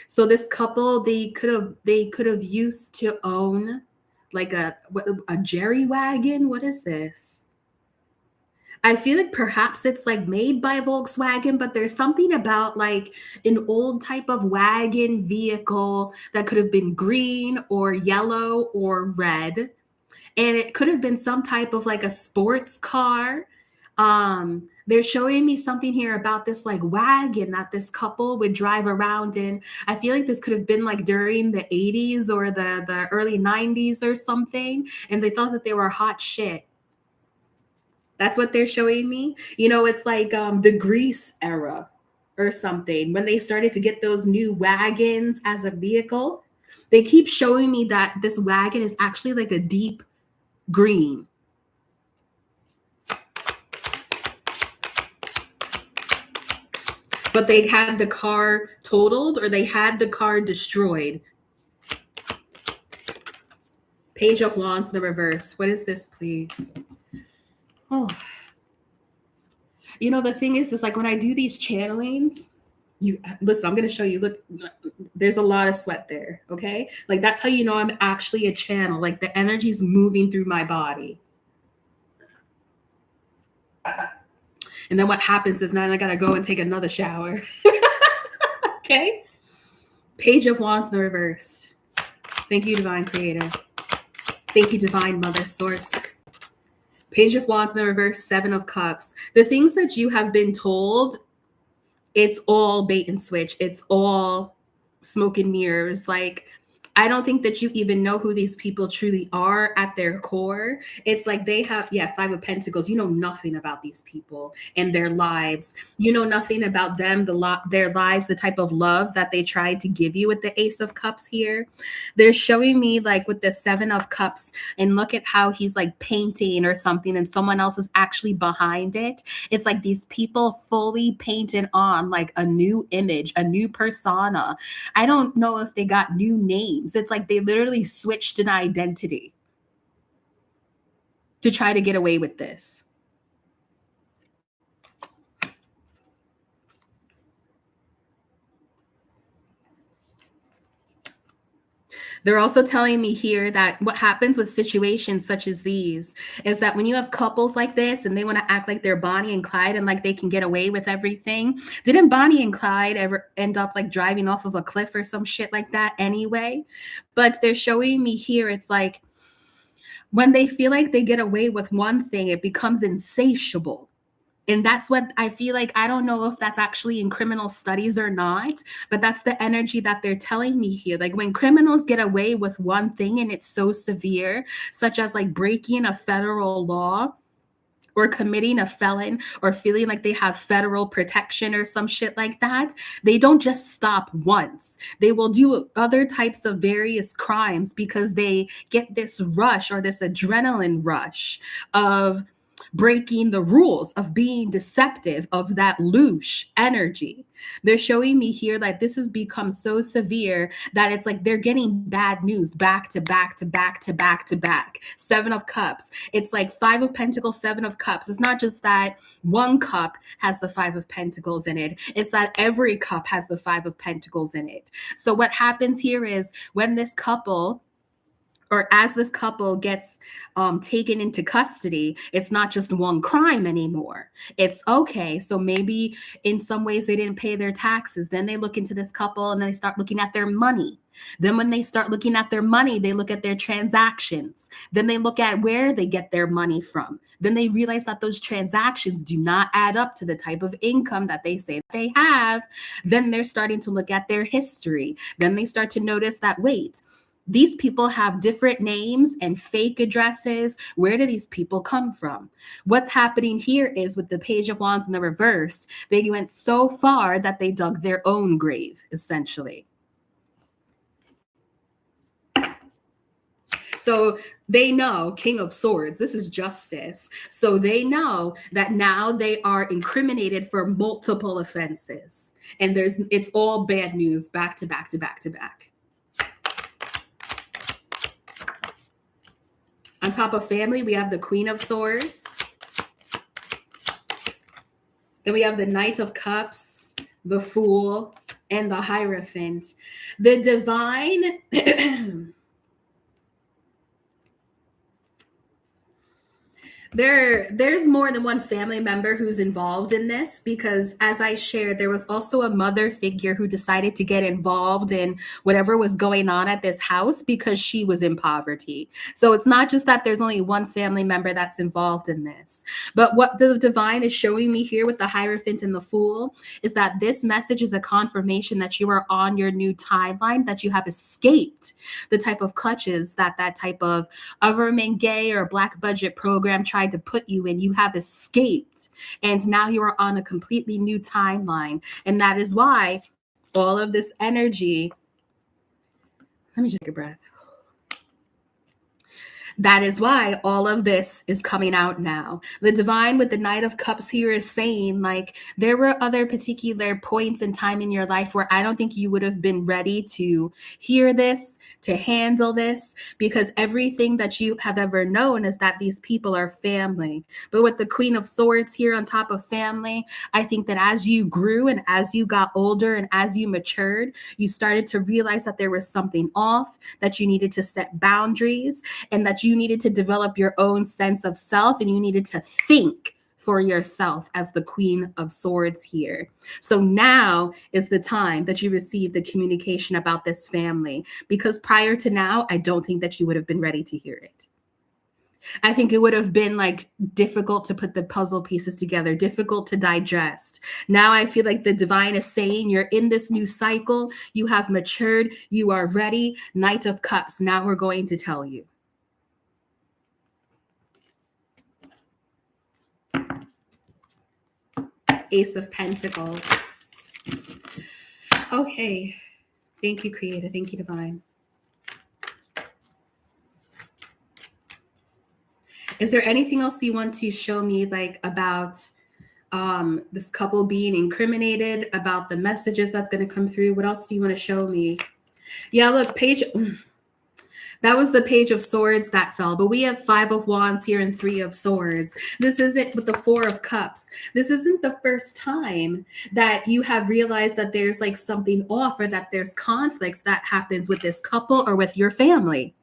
S1: So this couple, they could have used to own like a jerry wagon. What is this? I feel like perhaps it's like made by Volkswagen, but there's something about like an old type of wagon vehicle that could have been green or yellow or red. And it could have been some type of like a sports car. They're showing me something here about this like wagon that this couple would drive around in. I feel like this could have been like during the 80s or the early 90s or something. And they thought that they were hot shit. That's what they're showing me. You know, it's like the Grease era or something. When they started to get those new wagons as a vehicle, they keep showing me that this wagon is actually like a deep green. But they had the car totaled or they had the car destroyed. Page of Wands in the reverse. What is this, please? Oh. You know, the thing is like when I do these channelings, you listen, I'm going to show you. Look, there's a lot of sweat there. Okay. Like that's how you know I'm actually a channel. Like the energy's moving through my body. And then what happens is now I got to go and take another shower. Okay. Page of Wands in the reverse. Thank you, Divine Creator. Thank you, Divine Mother Source. Page of Wands in the reverse, 7 of Cups. The things that you have been told, it's all bait and switch. It's all smoke and mirrors. Like, I don't think that you even know who these people truly are at their core. It's like they have, 5 of Pentacles. You know nothing about these people and their lives. You know nothing about them, their lives, the type of love that they tried to give you with the Ace of Cups here. They're showing me like with the 7 of Cups and look at how he's like painting or something and someone else is actually behind it. It's like these people fully painted on like a new image, a new persona. I don't know if they got new names. It's like they literally switched an identity to try to get away with this. They're also telling me here that what happens with situations such as these is that when you have couples like this and they want to act like they're Bonnie and Clyde and like they can get away with everything, didn't Bonnie and Clyde ever end up like driving off of a cliff or some shit like that anyway? But they're showing me here, it's like when they feel like they get away with one thing, it becomes insatiable. And that's what I feel like. I don't know if that's actually in criminal studies or not, but that's the energy that they're telling me here. Like when criminals get away with one thing and it's so severe, such as like breaking a federal law or committing a felon or feeling like they have federal protection or some shit like that, they don't just stop once. They will do other types of various crimes because they get this rush or this adrenaline rush of breaking the rules, of being deceptive, of that louche energy. They're showing me here that this has become so severe that it's like they're getting bad news back to back to back to back to back. 7 of Cups. It's like 5 of Pentacles, 7 of Cups. It's not just that one cup has the 5 of Pentacles in it. It's that every cup has the 5 of Pentacles in it. So what happens here is when this couple, or as this couple gets taken into custody, it's not just one crime anymore. It's okay. So maybe in some ways they didn't pay their taxes. Then they look into this couple and they start looking at their money. Then when they start looking at their money, they look at their transactions. Then they look at where they get their money from. Then they realize that those transactions do not add up to the type of income that they say they have. Then they're starting to look at their history. Then they start to notice that, wait, These people have different names and fake addresses. Where do these people come from? What's happening here is with the Page of Wands in the reverse, they went so far that they dug their own grave, essentially. So they know, King of Swords, this is justice. So they know that now they are incriminated for multiple offenses. And it's all bad news back to back to back to back. On top of family, we have the Queen of Swords. Then we have the Knight of Cups, the Fool, and the Hierophant. The Divine... There's more than one family member who's involved in this, because as I shared, there was also a mother figure who decided to get involved in whatever was going on at this house because she was in poverty. So it's not just that there's only one family member that's involved in this. But what the divine is showing me here with the Hierophant and the Fool is that this message is a confirmation that you are on your new timeline, that you have escaped the type of clutches that type of government gay or black budget program tried to put you in. You have escaped, and now you are on a completely new timeline. And that is why all of this energy, let me just take a breath. That is why all of this is coming out now. The divine with the Knight of Cups here is saying, like, there were other particular points in time in your life where I don't think you would have been ready to hear this, to handle this, because everything that you have ever known is that these people are family. But with the Queen of Swords here on top of family, I think that as you grew and as you got older and as you matured, you started to realize that there was something off, that you needed to set boundaries, and that you needed to develop your own sense of self, and you needed to think for yourself as the Queen of Swords here. So now is the time that you receive the communication about this family, because prior to now, I don't think that you would have been ready to hear it. I think it would have been like difficult to put the puzzle pieces together, difficult to digest. Now I feel like the divine is saying you're in this new cycle, you have matured, you are ready. Knight of Cups, now we're going to tell you. Ace of Pentacles. Okay. Thank you, Creator. Thank you, Divine. Is there anything else you want to show me, like, about this couple being incriminated, about the messages that's going to come through? What else do you want to show me? Yeah, look, Page... That was the Page of Swords that fell, but we have 5 of Wands here and 3 of Swords. This isn't with the 4 of Cups. This isn't the first time that you have realized that there's like something off, or that there's conflicts that happens with this couple or with your family.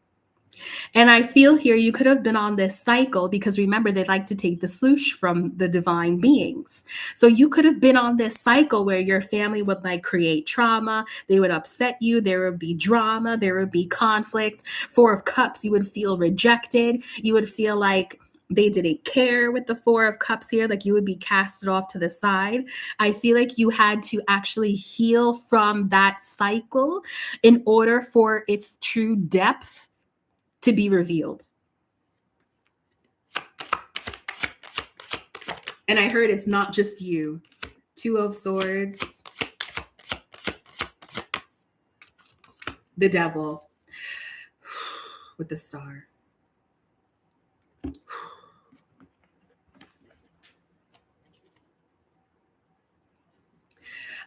S1: And I feel here you could have been on this cycle, because remember, they like to take the sloosh from the divine beings. So you could have been on this cycle where your family would like create trauma. They would upset you. There would be drama. There would be conflict. 4 of Cups, you would feel rejected. You would feel like they didn't care with the 4 of Cups here, like you would be casted off to the side. I feel like you had to actually heal from that cycle in order for its true depth to be revealed. And I heard it's not just you. 2 of Swords. The Devil. With the Star.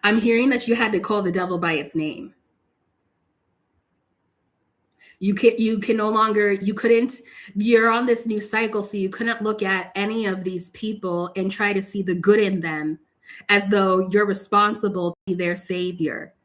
S1: I'm hearing that you had to call the devil by its name. You can no longer, you're on this new cycle, so you couldn't look at any of these people and try to see the good in them as though you're responsible to be their savior.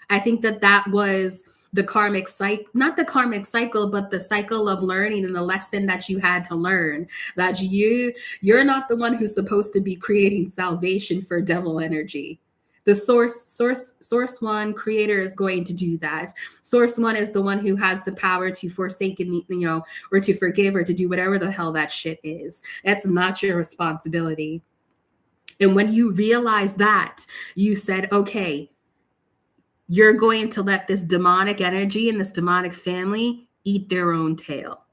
S1: I think that was the karmic cycle, not the karmic cycle, but the cycle of learning and the lesson that you had to learn, that you're not the one who's supposed to be creating salvation for devil energy. The source one, creator, is going to do that. Source one is the one who has the power to forsake and, or to forgive, or to do whatever the hell that shit is. That's not your responsibility. And when you realize that, you said, okay, you're going to let this demonic energy and this demonic family eat their own tail.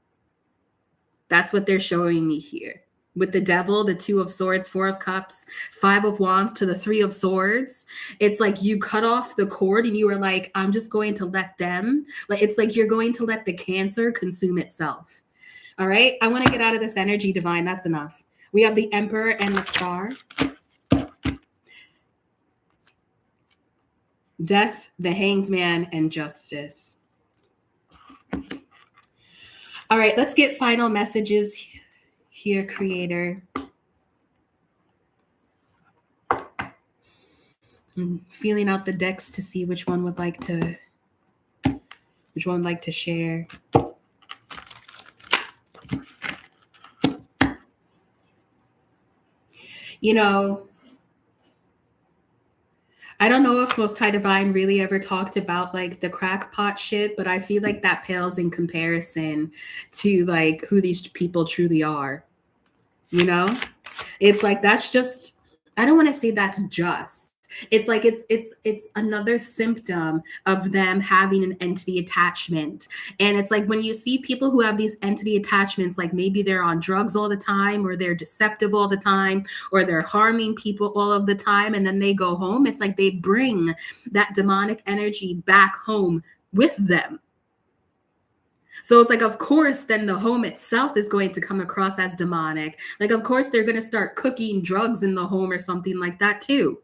S1: That's what they're showing me here. With the devil, the 2 of swords, 4 of cups, 5 of wands to the 3 of swords. It's like you cut off the cord and you were like, I'm just going to let them. Like, it's like you're going to let the cancer consume itself. All right. I want to get out of this energy, divine. That's enough. We have the Emperor and the Star. Death, the Hanged Man, and Justice. All right, let's get final messages here, Creator. I'm feeling out the decks to see which one would like to share. You know, I don't know if Most High Divine really ever talked about like the crackpot shit, but I feel like that pales in comparison to like who these people truly are. You know, it's like that's just, I don't want to say that's just. It's like it's another symptom of them having an entity attachment. And it's like when you see people who have these entity attachments, like maybe they're on drugs all the time, or they're deceptive all the time, or they're harming people all of the time, and then they go home, it's like they bring that demonic energy back home with them. So it's like, of course, then the home itself is going to come across as demonic. Like, of course, they're going to start cooking drugs in the home or something like that too.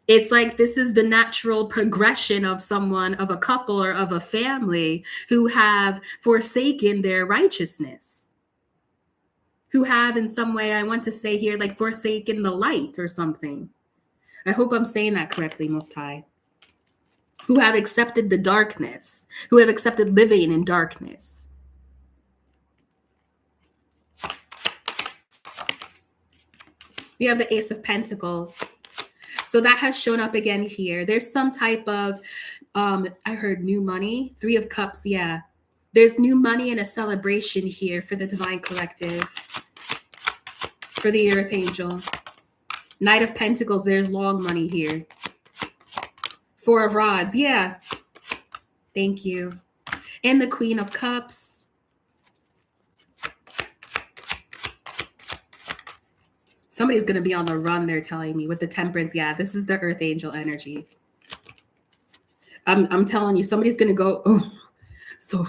S1: It's like this is the natural progression of someone, of a couple or of a family who have forsaken their righteousness, who have in some way, I want to say here, like forsaken the light or something. I hope I'm saying that correctly, Most High. Who have accepted the darkness, who have accepted living in darkness. We have the Ace of Pentacles. So that has shown up again here. There's some type of, I heard new money, 3 of Cups, yeah. There's new money and a celebration here for the Divine Collective, for the Earth Angel. Knight of Pentacles, there's long money here. 4 of Rods, yeah. Thank you. And the Queen of Cups. Somebody's going to be on the run, they're telling me, with the Temperance. Yeah, this is the Earth Angel energy. I'm telling you, somebody's going to go, oh, so,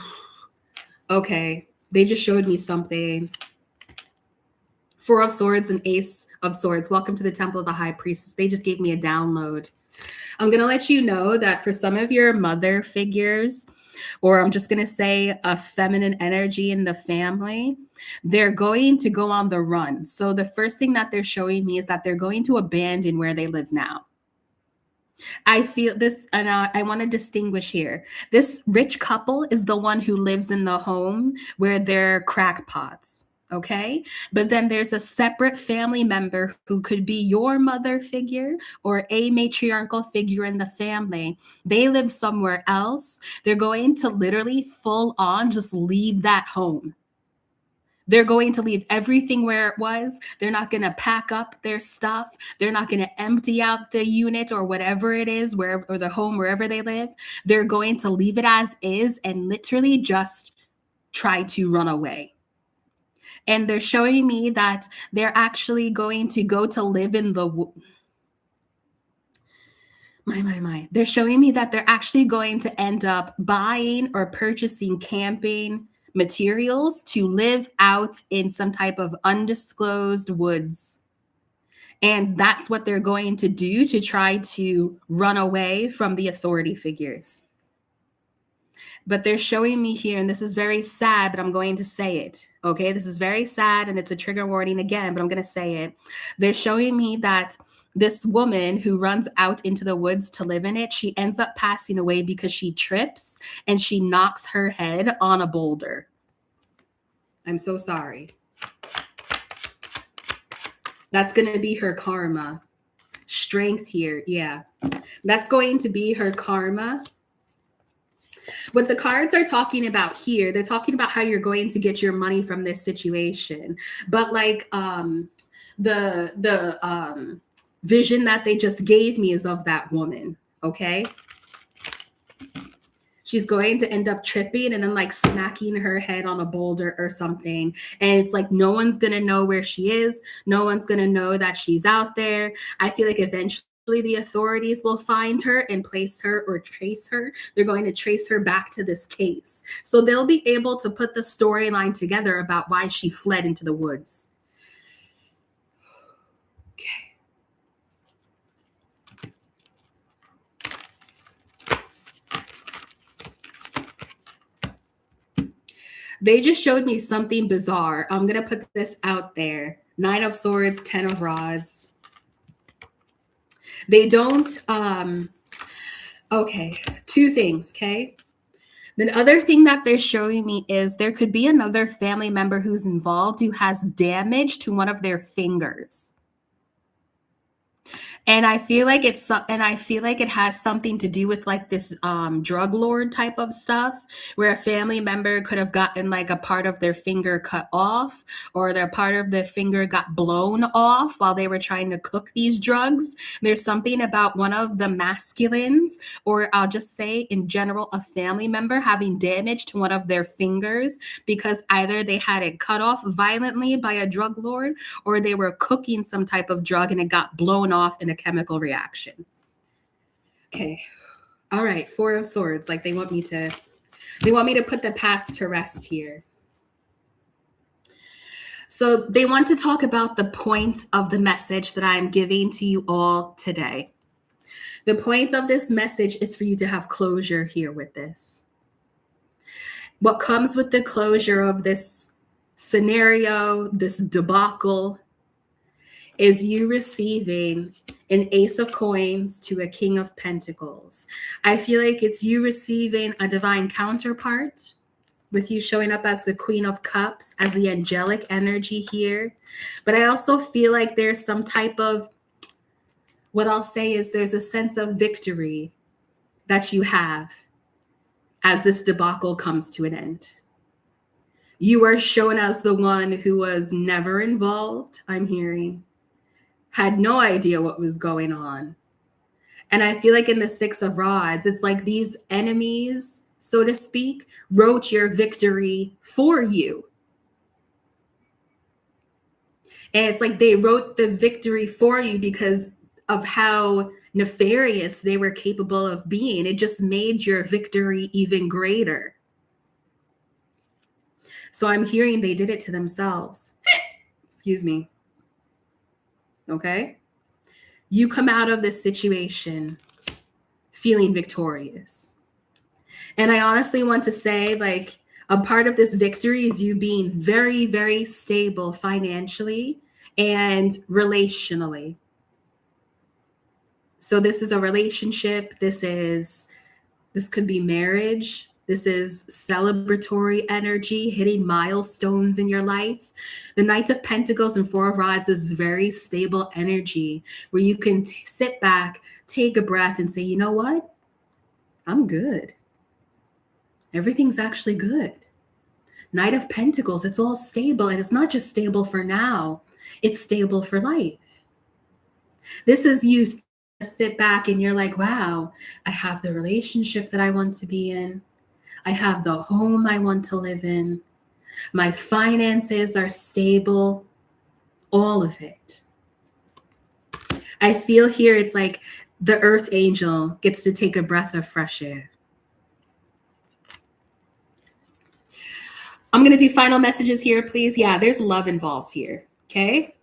S1: okay. They just showed me something. 4 of Swords and Ace of Swords. Welcome to the Temple of the High Priestess. They just gave me a download. I'm going to let you know that for some of your mother figures, or I'm just going to say a feminine energy in the family, they're going to go on the run. So the first thing that they're showing me is that they're going to abandon where they live now. I feel this, and I want to distinguish here. This rich couple is the one who lives in the home where they're crackpots. Okay. But then there's a separate family member who could be your mother figure or a matriarchal figure in the family. They live somewhere else. They're going to literally full on just leave that home. They're going to leave everything where it was. They're not going to pack up their stuff. They're not going to empty out the unit or whatever it is, wherever, or the home, wherever they live. They're going to leave it as is and literally just try to run away. And they're showing me that they're actually going to go to live in the... They're showing me that they're actually going to end up buying or purchasing camping materials to live out in some type of undisclosed woods. And that's what they're going to do to try to run away from the authority figures. But they're showing me here, and this is very sad, but I'm going to say it. Okay, this is very sad, and it's a trigger warning again, but I'm going to say it. They're showing me that this woman who runs out into the woods to live in it, she ends up passing away because she trips and she knocks her head on a boulder. I'm so sorry. That's going to be her karma. Strength here, yeah. That's going to be her karma. What the cards are talking about here, they're talking about how you're going to get your money from this situation. But like the vision that they just gave me is of that woman. Okay. She's going to end up tripping and then like smacking her head on a boulder or something. And it's like no one's going to know where she is. No one's going to know that she's out there. I feel like eventually the authorities will find her and place her or trace her. They're going to trace her back to this case. So they'll be able to put the storyline together about why she fled into the woods. Okay. They just showed me something bizarre. I'm going to put this out there. 9 of Swords, 10 of Rods. They don't, okay, 2 things, okay? The other thing that they're showing me is there could be another family member who's involved who has damage to one of their fingers. And I feel like it has something to do with like this drug lord type of stuff, where a family member could have gotten like a part of their finger cut off, or their part of their finger got blown off while they were trying to cook these drugs. There's something about one of the masculines, or I'll just say in general, a family member having damage to one of their fingers because either they had it cut off violently by a drug lord, or they were cooking some type of drug and it got blown off in a chemical reaction. Okay. All right. 4 of Swords. Like they want me to put the past to rest here. So they want to talk about the point of the message that I'm giving to you all today. The point of this message is for you to have closure here with this. What comes with the closure of this scenario, this debacle, is you receiving an Ace of Coins to a King of Pentacles. I feel like it's you receiving a divine counterpart, with you showing up as the Queen of Cups, as the angelic energy here. But I also feel like there's some type of, what I'll say is there's a sense of victory that you have as this debacle comes to an end. You are shown as the one who was never involved, I'm hearing. Had no idea what was going on. And I feel like in the 6 of Rods, it's like these enemies, so to speak, wrote your victory for you. And it's like they wrote the victory for you because of how nefarious they were capable of being. It just made your victory even greater. So I'm hearing they did it to themselves. Excuse me. Okay? You come out of this situation feeling victorious. And I honestly want to say, like, a part of this victory is you being very, very stable financially and relationally. So this is a relationship. This could be marriage. This is celebratory energy, hitting milestones in your life. The Knight of Pentacles and 4 of Rods is very stable energy where you can sit back, take a breath and say, you know what? I'm good. Everything's actually good. Knight of Pentacles, it's all stable. And it's not just stable for now. It's stable for life. This is you sit back and you're like, wow, I have the relationship that I want to be in. I have the home I want to live in. My finances are stable. All of it. I feel here it's like the earth angel gets to take a breath of fresh air. I'm going to do final messages here, please. Yeah, there's love involved here. Okay.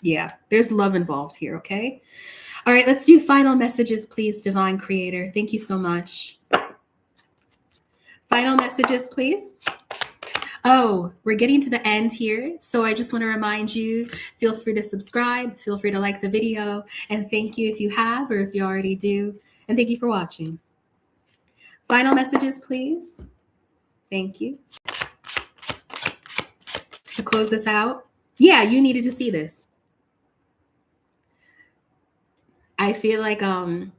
S1: Yeah, there's love involved here. Okay. All right, let's do final messages, please, Divine Creator. Thank you so much. Final messages, please. Oh, we're getting to the end here. So I just want to remind you, feel free to subscribe, feel free to like the video, and thank you if you have or if you already do. And thank you for watching. Final messages, please. Thank you. To close this out, yeah, you needed to see this. I feel like a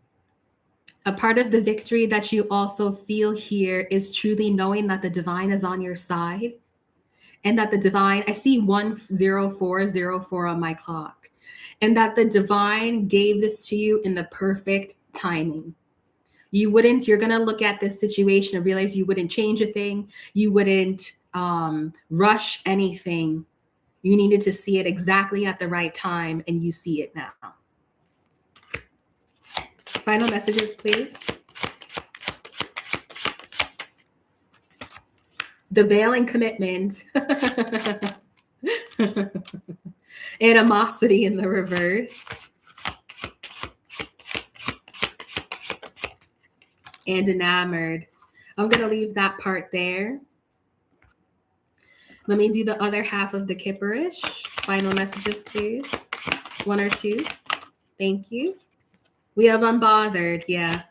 S1: part of the victory that you also feel here is truly knowing that the divine is on your side and that the divine, I see 10404 on my clock. and that the divine gave this to you in the perfect timing. You're going to look at this situation and realize you wouldn't change a thing. You wouldn't rush anything. You needed to see it exactly at the right time, and you see it now. Final messages, please. The veil and commitment. Animosity in the reverse. And enamored. I'm going to leave that part there. Let me do the other half of the Kipperish. Final messages, please. 1 or 2. Thank you. We have unbothered. Yeah.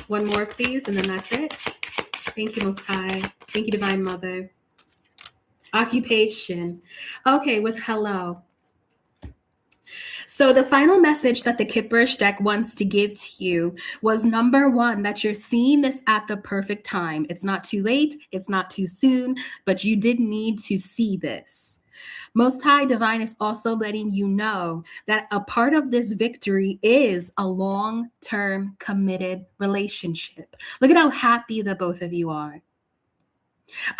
S1: 1 more, please, and then that's it. Thank you, Most High. Thank you, Divine Mother. Occupation. Okay, with hello. So the final message that the Kipperish deck wants to give to you was, number 1, that you're seeing this at the perfect time. It's not too late. It's not too soon, but you did need to see this. Most High Divine is also letting you know that a part of this victory is a long-term committed relationship. Look at how happy the both of you are.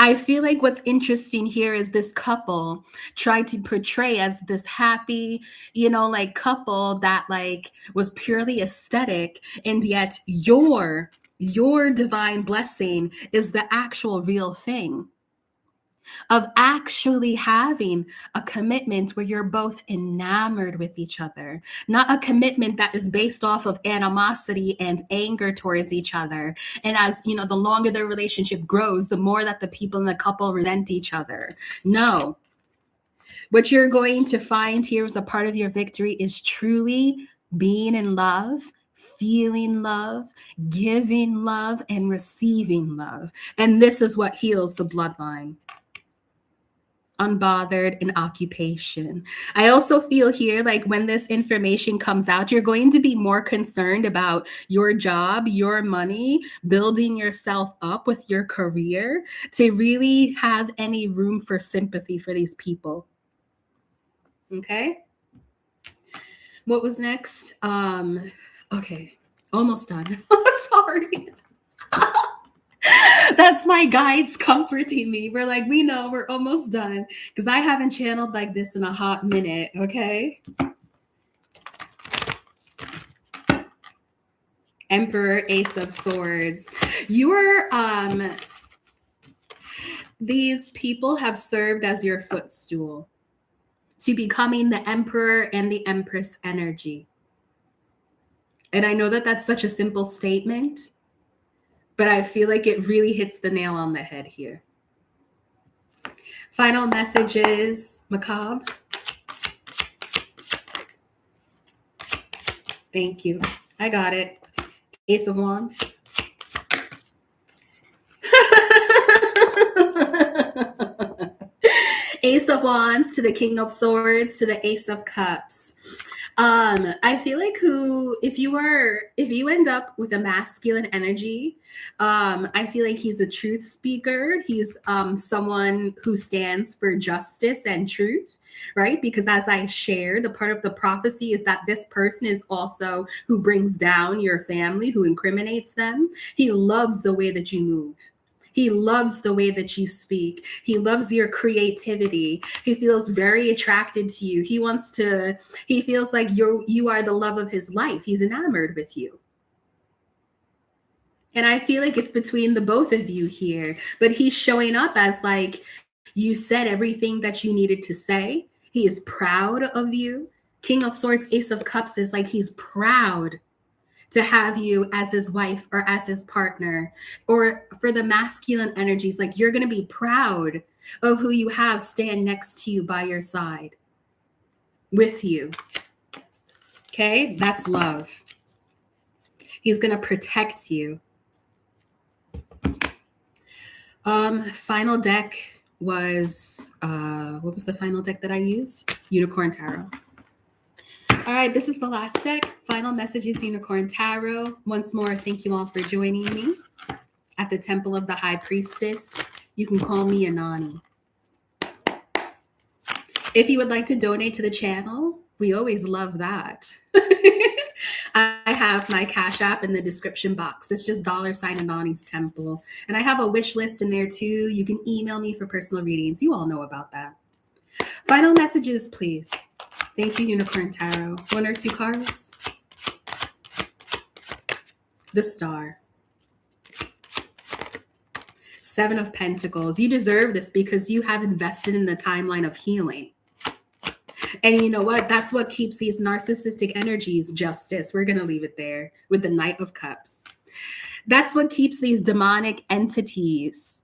S1: I feel like what's interesting here is this couple tried to portray as this happy, like couple that like was purely aesthetic, and yet your divine blessing is the actual real thing of actually having a commitment where you're both enamored with each other, not a commitment that is based off of animosity and anger towards each other. And as the longer the relationship grows, the more that the people in the couple resent each other. No. What you're going to find here as a part of your victory is truly being in love, feeling love, giving love, and receiving love. And this is what heals the bloodline. Unbothered and occupation. I also feel here like when this information comes out, you're going to be more concerned about your job, your money, building yourself up with your career to really have any room for sympathy for these people. Okay. What was next? Okay. Almost done. Sorry. That's my guides comforting me. We're like, we know we're almost done because I haven't channeled like this in a hot minute. Okay. Emperor, Ace of Swords. These people have served as your footstool to becoming the Emperor and the Empress energy. And I know that that's such a simple statement, but I feel like it really hits the nail on the head here. Final messages, Macabre. Thank you. I got it. Ace of Wands. Ace of Wands to the King of Swords to the Ace of Cups. I feel like if you end up with a masculine energy, I feel like he's a truth speaker. He's someone who stands for justice and truth, right? Because as I shared, the part of the prophecy is that this person is also who brings down your family, who incriminates them. He loves the way that you move. He loves the way that you speak. He loves your creativity. He feels very attracted to you. He feels like you are the love of his life. He's enamored with you. And I feel like it's between the both of you here, but he's showing up as like, you said everything that you needed to say. He is proud of you. King of Swords, Ace of Cups is like, he's proud to have you as his wife or as his partner. Or for the masculine energies, like you're going to be proud of who you have stand next to you by your side with you. Okay, that's love. He's going to protect you. Final deck was, what was the final deck that I used? Unicorn Tarot. All right, this is the last deck. Final messages, Unicorn Tarot. Once more, thank you all for joining me at the Temple of the High Priestess. You can call me Anonnie. If you would like to donate to the channel, We always love that. I have my Cash App in the description box. It's just $Anonnie's Temple. And I have a wish list in there too. You can email me for personal readings. You all know about that. Final messages, please. Thank you, Unicorn Tarot. 1 or 2 cards. The Star. 7 of Pentacles. You deserve this because you have invested in the timeline of healing. And you know what? That's what keeps these narcissistic energies justice. We're going to leave it there with the Knight of Cups. That's what keeps these demonic entities,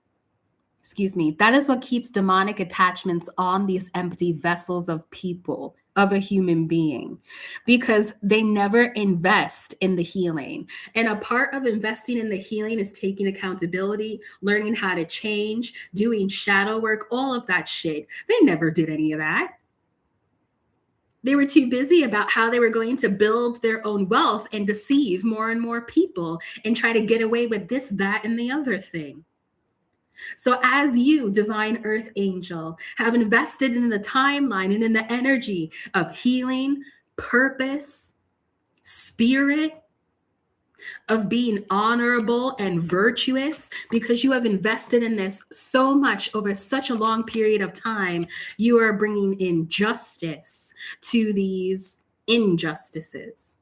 S1: that is what keeps demonic attachments on these empty vessels of people, of a human being, because they never invest in the healing. And a part of investing in the healing is taking accountability, learning how to change, doing shadow work, all of that shit. They never did any of that. They were too busy about how they were going to build their own wealth and deceive more and more people and try to get away with this, that, and the other thing. So as you, divine earth angel, have invested in the timeline and in the energy of healing, purpose, spirit, of being honorable and virtuous, because you have invested in this so much over such a long period of time, you are bringing in justice to these injustices,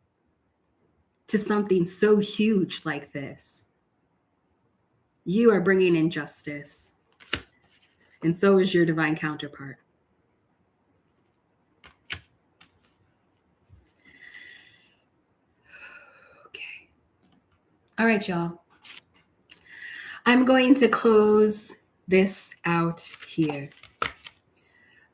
S1: to something so huge like this. You are bringing in justice, and so is your divine counterpart. Okay. All right, y'all. I'm going to close this out here.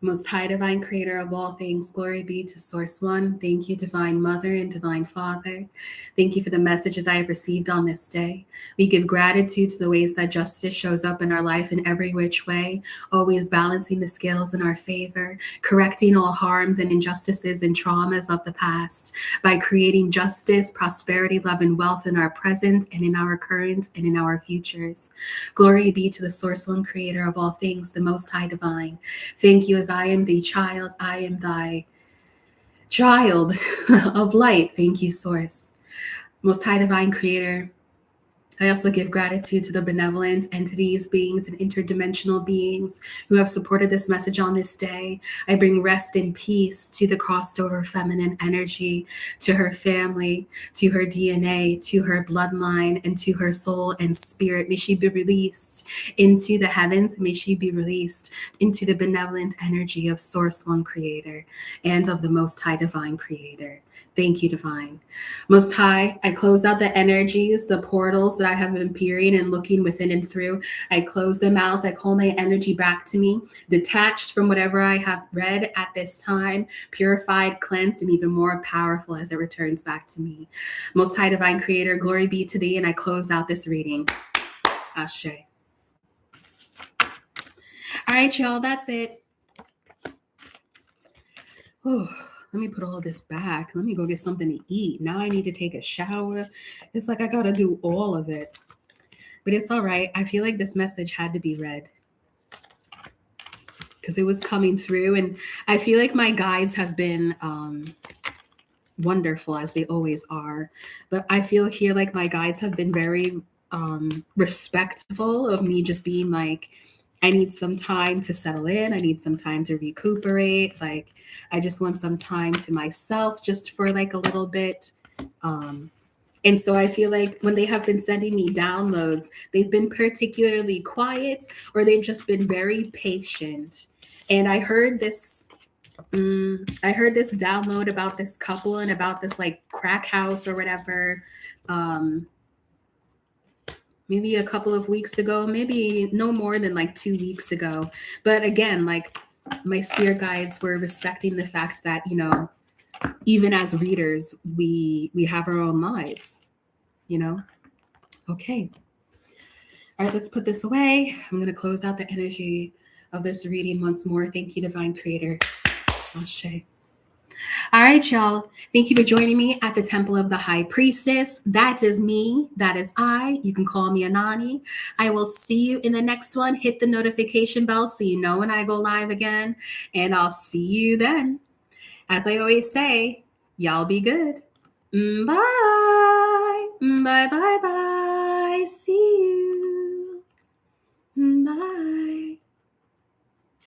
S1: Most High Divine Creator of all things, glory be to Source One. Thank you, Divine Mother and Divine Father. Thank you for the messages I have received on this day. We give gratitude to the ways that justice shows up in our life in every which way, always balancing the scales in our favor, correcting all harms and injustices and traumas of the past by creating justice, prosperity, love, and wealth in our present and in our current and in our futures. Glory be to the Source One Creator of all things, the Most High Divine. Thank you as I am the child, I am thy child of light. Thank you, Source. Most High Divine Creator, I also give gratitude to the benevolent entities, beings, and interdimensional beings who have supported this message on this day. I bring rest and peace to the crossed over feminine energy, to her family, to her DNA, to her bloodline, and to her soul and spirit. May she be released into the heavens. May she be released into the benevolent energy of Source One Creator and of the Most High Divine Creator. Thank you, Divine. Most High, I close out the energies, the portals that I have been peering and looking within and through. I close them out. I call my energy back to me, detached from whatever I have read at this time, purified, cleansed, and even more powerful as it returns back to me. Most High Divine Creator, glory be to thee, and I close out this reading. Ashe. All right, y'all, that's it. Whew. Let me put all this back. Let me go get something to eat. Now I need to take a shower. It's like I got to do all of it. But it's all right. I feel like this message had to be read because it was coming through. And I feel like my guides have been wonderful, as they always are. But I feel here like my guides have been very respectful of me just being like, I need some time to settle in. I need some time to recuperate. Like, I just want some time to myself just for like a little bit. And so I feel like when they have been sending me downloads, they've been particularly quiet or they've just been very patient. And I heard this download about this couple and about this like crack house or whatever. Maybe a couple of weeks ago, maybe no more than like 2 weeks ago. But again, like my spirit guides were respecting the fact that, you know, even as readers, we have our own lives, you know? Okay. All right, let's put this away. I'm going to close out the energy of this reading once more. Thank you, Divine Creator. Ashe. All right, y'all. Thank you for joining me at the Temple of the High Priestess. That is me. That is I. You can call me Anonnie. I will see you in the next one. Hit the notification bell so you know when I go live again. And I'll see you then. As I always say, y'all be good. Bye. Bye, bye, bye.